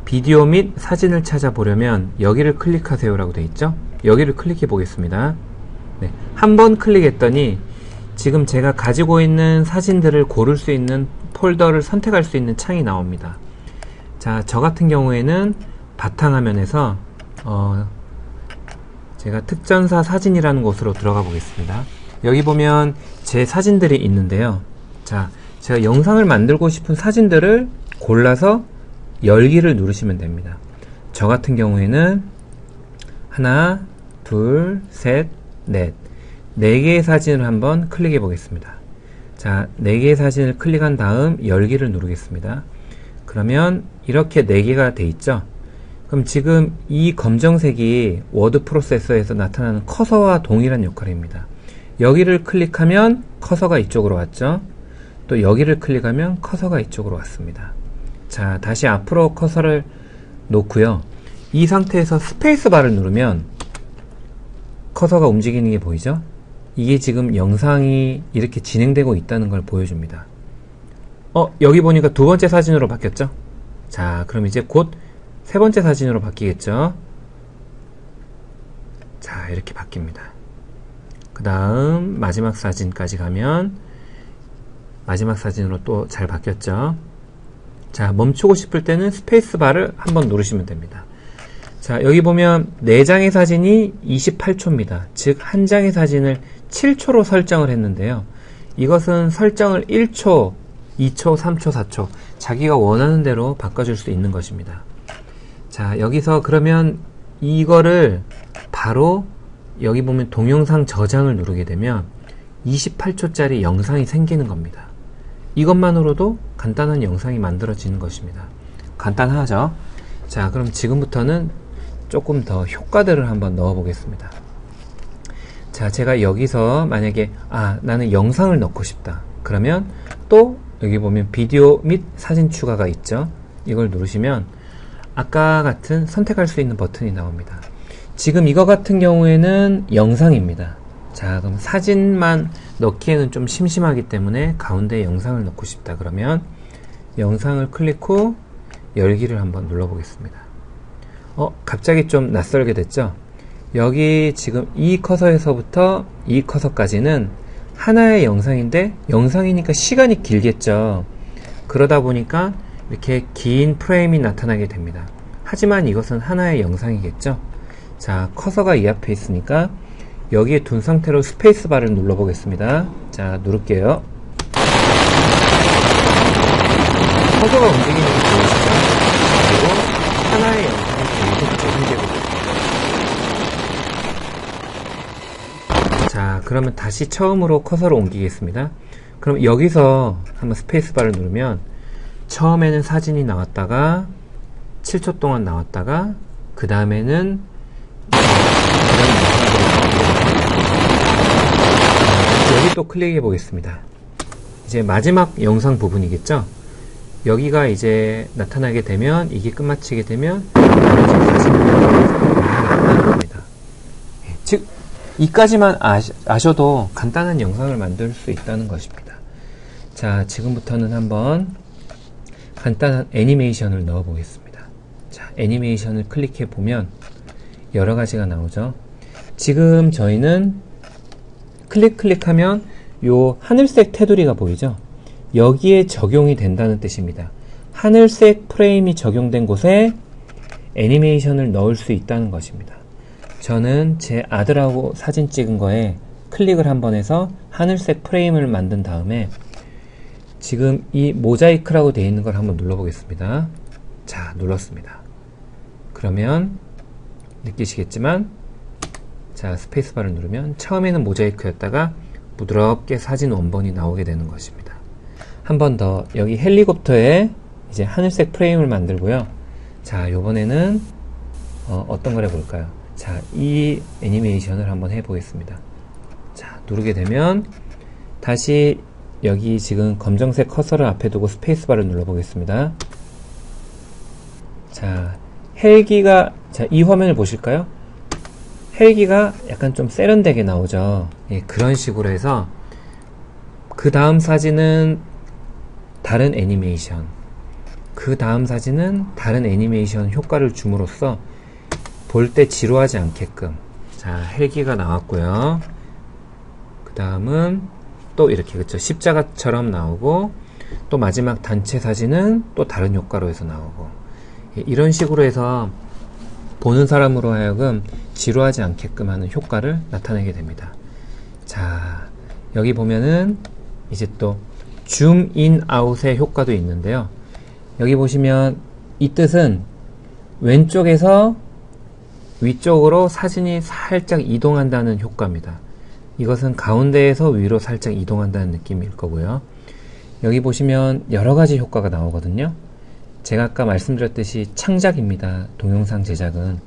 [SPEAKER 3] 비디오 및 사진을 찾아보려면 여기를 클릭하세요 라고 되어 있죠? 여기를 클릭해 보겠습니다. 네, 한번 클릭했더니 지금 제가 가지고 있는 사진들을 고를 수 있는 폴더를 선택할 수 있는 창이 나옵니다. 자, 저 같은 경우에는 바탕화면에서 제가 특전사 사진이라는 곳으로 들어가 보겠습니다. 여기 보면 제 사진들이 있는데요. 자, 제가 영상을 만들고 싶은 사진들을 골라서 열기를 누르시면 됩니다. 저 같은 경우에는 하나, 둘, 셋, 넷, 4개의 사진을 한번 클릭해 보겠습니다. 자, 4개의 사진을 클릭한 다음 열기를 누르겠습니다. 그러면 이렇게 4개가 돼 있죠. 그럼 지금 이 검정색이 워드 프로세서에서 나타나는 커서와 동일한 역할입니다. 여기를 클릭하면 커서가 이쪽으로 왔죠. 또 여기를 클릭하면 커서가 이쪽으로 왔습니다. 자, 다시 앞으로 커서를 놓고요. 이 상태에서 스페이스바를 누르면 커서가 움직이는 게 보이죠? 이게 지금 영상이 이렇게 진행되고 있다는 걸 보여줍니다. 여기 보니까 2번째 사진으로 바뀌었죠? 자, 그럼 이제 곧 3번째 사진으로 바뀌겠죠? 자, 이렇게 바뀝니다. 그 다음 마지막 사진까지 가면 마지막 사진으로 또 잘 바뀌었죠? 자, 멈추고 싶을 때는 스페이스바를 한번 누르시면 됩니다. 자, 여기 보면 4장의 사진이 28초입니다. 즉, 한 장의 사진을 7초로 설정을 했는데요. 이것은 설정을 1초, 2초, 3초, 4초 자기가 원하는 대로 바꿔줄 수 있는 것입니다. 자, 여기서 그러면 이거를 바로 여기 보면 동영상 저장을 누르게 되면 28초짜리 영상이 생기는 겁니다. 이것만으로도 간단한 영상이 만들어지는 것입니다. 간단하죠? 자, 그럼 지금부터는 조금 더 효과들을 한번 넣어 보겠습니다. 자, 제가 여기서 만약에 나는 영상을 넣고 싶다. 그러면 또 여기 보면 비디오 및 사진 추가가 있죠. 이걸 누르시면 아까 같은 선택할 수 있는 버튼이 나옵니다. 지금 이거 같은 경우에는 영상입니다. 자, 그럼 사진만 넣기에는 좀 심심하기 때문에 가운데 영상을 넣고 싶다. 그러면 영상을 클릭 후 열기를 한번 눌러 보겠습니다. 갑자기 좀 낯설게 됐죠? 여기 지금 이 커서에서부터 이 커서까지는 하나의 영상인데 영상이니까 시간이 길겠죠. 그러다 보니까 이렇게 긴 프레임이 나타나게 됩니다. 하지만 이것은 하나의 영상이겠죠. 자, 커서가 이 앞에 있으니까 여기에 둔 상태로 스페이스바를 눌러 보겠습니다. 자, 누를게요. 커서가 움직이는 게 보이시죠? 그리고 하나의 영상이 계속 재생되고 있습니다. 자, 그러면 다시 처음으로 커서를 옮기겠습니다. 그럼 여기서 한번 스페이스바를 누르면 처음에는 사진이 나왔다가 7초 동안 나왔다가 그 다음에는 여기
[SPEAKER 7] 여기 또 클릭해 보겠습니다. 이제 마지막 영상 부분이겠죠? 여기가 이제 나타나게 되면, 이게 끝마치게 되면 겁니다. 즉 이까지만 아셔도 간단한 영상을 만들 수 있다는 것입니다. 자, 지금부터는 한번 간단한 애니메이션을 넣어 보겠습니다. 자, 애니메이션을 클릭해 보면 여러 가지가 나오죠. 지금 저희는 클릭하면 요 하늘색 테두리가 보이죠? 여기에 적용이 된다는 뜻입니다. 하늘색 프레임이 적용된 곳에 애니메이션을 넣을 수 있다는 것입니다. 저는 제 아들하고 사진 찍은 거에 클릭을 한번 해서 하늘색 프레임을 만든 다음에 지금 이 모자이크라고 되어 있는 걸 한번 눌러보겠습니다. 자, 눌렀습니다. 그러면 느끼시겠지만, 자, 스페이스바를 누르면 처음에는 모자이크였다가 부드럽게 사진 원본이 나오게 되는 것입니다. 한 번 더 여기 헬리콥터에 이제 하늘색 프레임을 만들고요. 자, 요번에는 어떤 걸 해볼까요? 자, 이 애니메이션을 한번 해보겠습니다. 자, 누르게 되면 다시 여기 지금 검정색 커서를 앞에 두고 스페이스바를 눌러보겠습니다. 자, 헬기가, 자, 이 화면을 보실까요? 헬기가 약간 좀 세련되게 나오죠. 예, 그런 식으로 해서 그 다음 사진은 다른 애니메이션, 그 다음 사진은 다른 애니메이션 효과를 줌으로써 볼 때 지루하지 않게끔. 자, 헬기가 나왔고요. 그 다음은 또 이렇게, 그쵸, 십자가처럼 나오고, 또 마지막 단체 사진은 또 다른 효과로 해서 나오고, 예, 이런 식으로 해서 보는 사람으로 하여금 지루하지 않게끔 하는 효과를 나타내게 됩니다. 자, 여기 보면은 이제 또 줌 인 아웃의 효과도 있는데요. 여기 보시면 이 뜻은 왼쪽에서 위쪽으로 사진이 살짝 이동한다는 효과입니다. 이것은 가운데에서 위로 살짝 이동한다는 느낌일 거고요. 여기 보시면 여러 가지 효과가 나오거든요. 제가 아까 말씀드렸듯이 창작입니다. 동영상 제작은.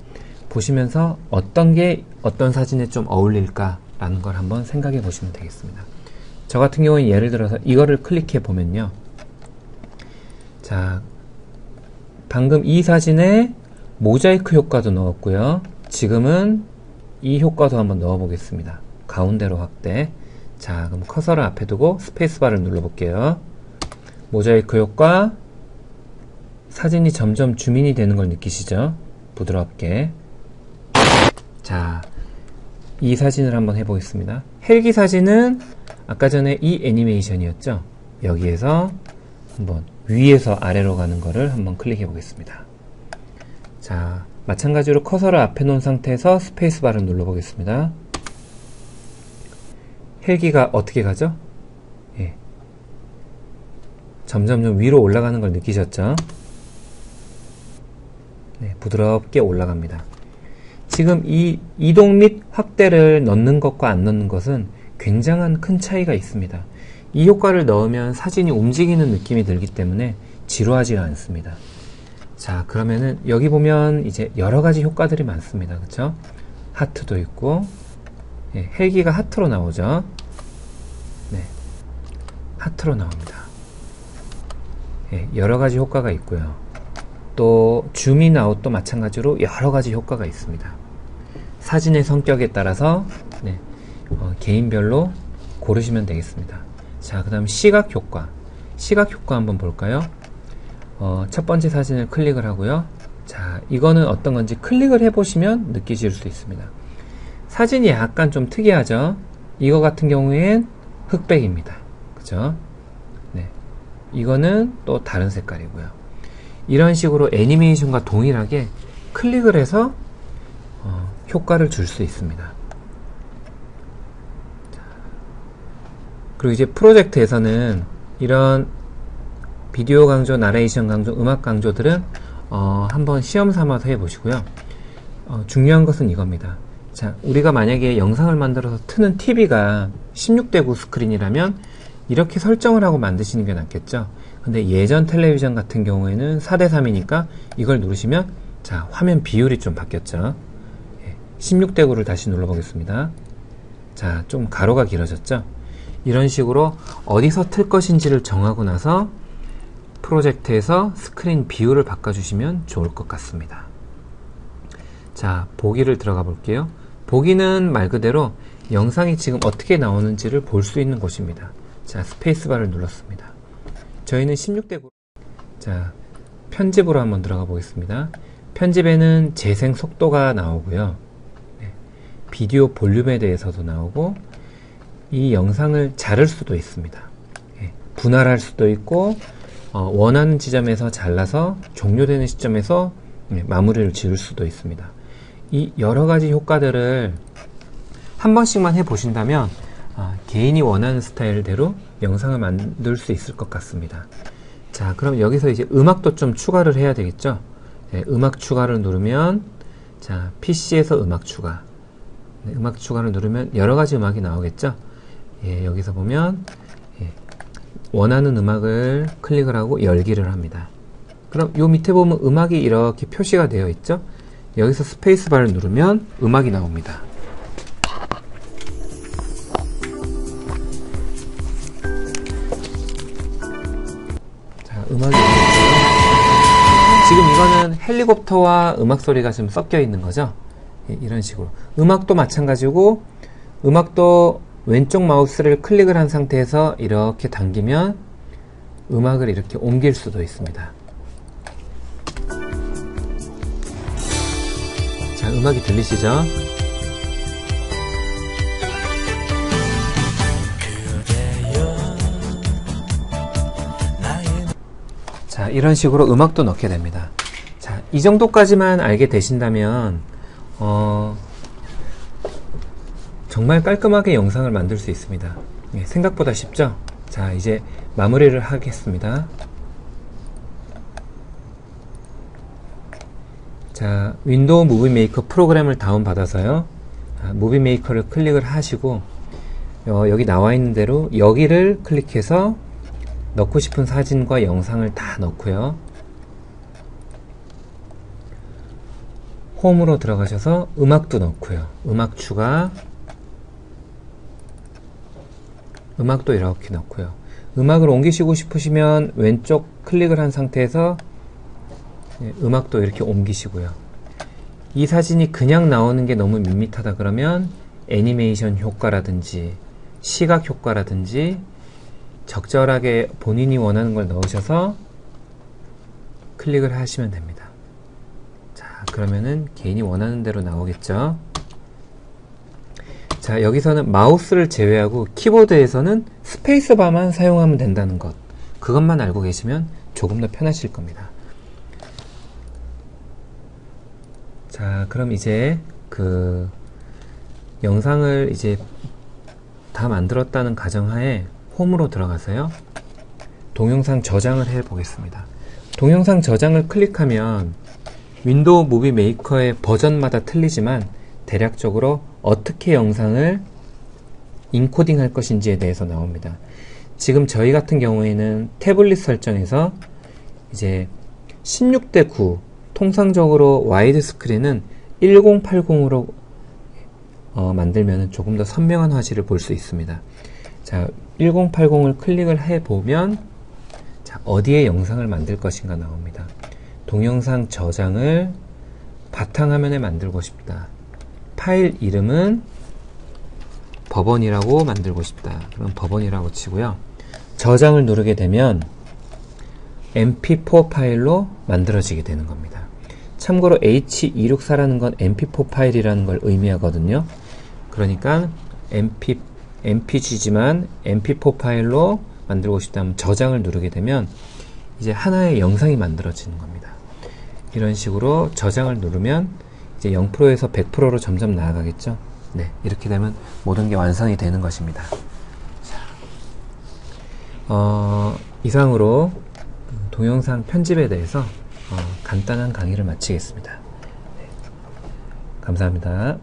[SPEAKER 7] 보시면서 어떤 게 어떤 사진에 좀 어울릴까 라는 걸 한번 생각해 보시면 되겠습니다. 저 같은 경우는 예를 들어서 이거를 클릭해 보면요. 자, 방금 이 사진에 모자이크 효과도 넣었고요. 지금은 이 효과도 한번 넣어 보겠습니다. 가운데로 확대. 자, 그럼 커서를 앞에 두고 스페이스바를 눌러 볼게요. 모자이크 효과, 사진이 점점 줌인이 되는 걸 느끼시죠? 부드럽게. 자, 이 사진을 한번 해보겠습니다. 헬기 사진은 아까 전에 이 애니메이션이었죠? 여기에서 한번 위에서 아래로 가는 거를 한번 클릭해 보겠습니다. 자, 마찬가지로 커서를 앞에 놓은 상태에서 스페이스바를 눌러 보겠습니다. 헬기가 어떻게 가죠? 예. 점점 위로 올라가는 걸 느끼셨죠? 네, 부드럽게 올라갑니다. 지금 이 이동 및 확대를 넣는 것과 안 넣는 것은 굉장한 큰 차이가 있습니다. 이 효과를 넣으면 사진이 움직이는 느낌이 들기 때문에 지루하지가 않습니다. 자, 그러면은 여기 보면 이제 여러 가지 효과들이 많습니다. 그쵸? 하트도 있고, 예, 헬기가 하트로 나오죠? 네, 하트로 나옵니다. 예, 여러 가지 효과가 있고요. 또 줌인 아웃도 마찬가지로 여러 가지 효과가 있습니다. 사진의 성격에 따라서 네, 개인별로 고르시면 되겠습니다. 자, 그 다음 시각 효과. 시각 효과 한번 볼까요? 첫 번째 사진을 클릭을 하고요. 자, 이거는 어떤 건지 클릭을 해보시면 느끼실 수 있습니다. 사진이 약간 좀 특이하죠? 이거 같은 경우엔 흑백입니다. 그죠? 네. 이거는 또 다른 색깔이고요. 이런 식으로 애니메이션과 동일하게 클릭을 해서 효과를 줄 수 있습니다. 그리고 이제 프로젝트에서는 이런 비디오 강조, 나레이션 강조, 음악 강조들은 한번 시험 삼아서 해보시고요. 중요한 것은 이겁니다. 자, 우리가 만약에 영상을 만들어서 트는 TV가 16:9 스크린이라면 이렇게 설정을 하고 만드시는 게 낫겠죠. 근데 예전 텔레비전 같은 경우에는 4:3이니까 이걸 누르시면 자, 화면 비율이 좀 바뀌었죠. 16:9를 다시 눌러보겠습니다. 자, 좀 가로가 길어졌죠. 이런 식으로 어디서 틀 것인지를 정하고 나서 프로젝트에서 스크린 비율을 바꿔주시면 좋을 것 같습니다. 자, 보기를 들어가 볼게요. 보기는 말 그대로 영상이 지금 어떻게 나오는지를 볼 수 있는 곳입니다. 자, 스페이스바를 눌렀습니다. 저희는 16대 9. 자, 편집으로 한번 들어가 보겠습니다. 편집에는 재생 속도가 나오고요. 네, 비디오 볼륨에 대해서도 나오고, 이 영상을 자를 수도 있습니다. 네, 분할할 수도 있고, 원하는 지점에서 잘라서 종료되는 시점에서 마무리를 지을 수도 있습니다. 이 여러가지 효과들을 한 번씩만 해보신다면 개인이 원하는 스타일대로 영상을 만들 수 있을 것 같습니다. 자, 그럼 여기서 이제 음악도 좀 추가를 해야 되겠죠? 네, 음악 추가를 누르면, 자, PC에서 음악 추가. 네, 음악 추가를 누르면 여러가지 음악이 나오겠죠? 예, 여기서 보면 원하는 음악을 클릭을 하고 열기를 합니다. 그럼 요 밑에 보면 음악이 이렇게 표시가 되어 있죠? 여기서 스페이스바를 누르면 음악이 나옵니다. 자, 음악이 나오고요. 지금 이거는 헬리콥터와 음악 소리가 좀 섞여 있는 거죠? 예, 이런 식으로. 음악도 마찬가지고, 음악도 왼쪽 마우스를 클릭을 한 상태에서 이렇게 당기면 음악을 이렇게 옮길 수도 있습니다. 자, 음악이 들리시죠? 자, 이런 식으로 음악도 넣게 됩니다. 자, 이 정도까지만 알게 되신다면 정말 깔끔하게 영상을 만들 수 있습니다. 예, 생각보다 쉽죠? 자, 이제 마무리를 하겠습니다. 자, 윈도우 무비 메이커 프로그램을 다운받아서요. 무비 메이커를 클릭을 하시고 여기 나와 있는 대로 여기를 클릭해서 넣고 싶은 사진과 영상을 다 넣고요. 홈으로 들어가셔서 음악도 넣고요. 음악 추가, 음악도 이렇게 넣고요. 음악을 옮기시고 싶으시면 왼쪽 클릭을 한 상태에서 음악도 이렇게 옮기시고요. 이 사진이 그냥 나오는 게 너무 밋밋하다 그러면 애니메이션 효과라든지 시각 효과라든지 적절하게 본인이 원하는 걸 넣으셔서 클릭을 하시면 됩니다. 자, 그러면은 개인이 원하는 대로 나오겠죠. 자, 여기서는 마우스를 제외하고 키보드에서는 스페이스바만 사용하면 된다는 것, 그것만 알고 계시면 조금 더 편하실 겁니다. 자, 그럼 이제 그 영상을 이제 다 만들었다는 가정하에 홈으로 들어가서요, 동영상 저장을 해 보겠습니다. 동영상 저장을 클릭하면 윈도우 무비 메이커의 버전마다 틀리지만 대략적으로 어떻게 영상을 인코딩 할 것인지에 대해서 나옵니다. 지금 저희 같은 경우에는 태블릿 설정에서 이제 16대 9, 통상적으로 와이드 스크린은 1080으로 만들면 조금 더 선명한 화질을 볼 수 있습니다. 자, 1080을 클릭을 해보면, 자, 어디에 영상을 만들 것인가 나옵니다. 동영상 저장을 바탕화면에 만들고 싶다. 파일 이름은 법원이라고 만들고 싶다. 그럼 법원이라고 치고요. 저장을 누르게 되면 mp4 파일로 만들어지게 되는 겁니다. 참고로 H264라는 건 mp4 파일이라는 걸 의미하거든요. 그러니까 mpg지만 mp4 파일로 만들고 싶다면 저장을 누르게 되면 이제 하나의 영상이 만들어지는 겁니다. 이런 식으로 저장을 누르면 이제 0%에서 100%로 점점 나아가겠죠. 네, 이렇게 되면 모든 게 완성이 되는 것입니다. 자, 이상으로 동영상 편집에 대해서 간단한 강의를 마치겠습니다. 네, 감사합니다.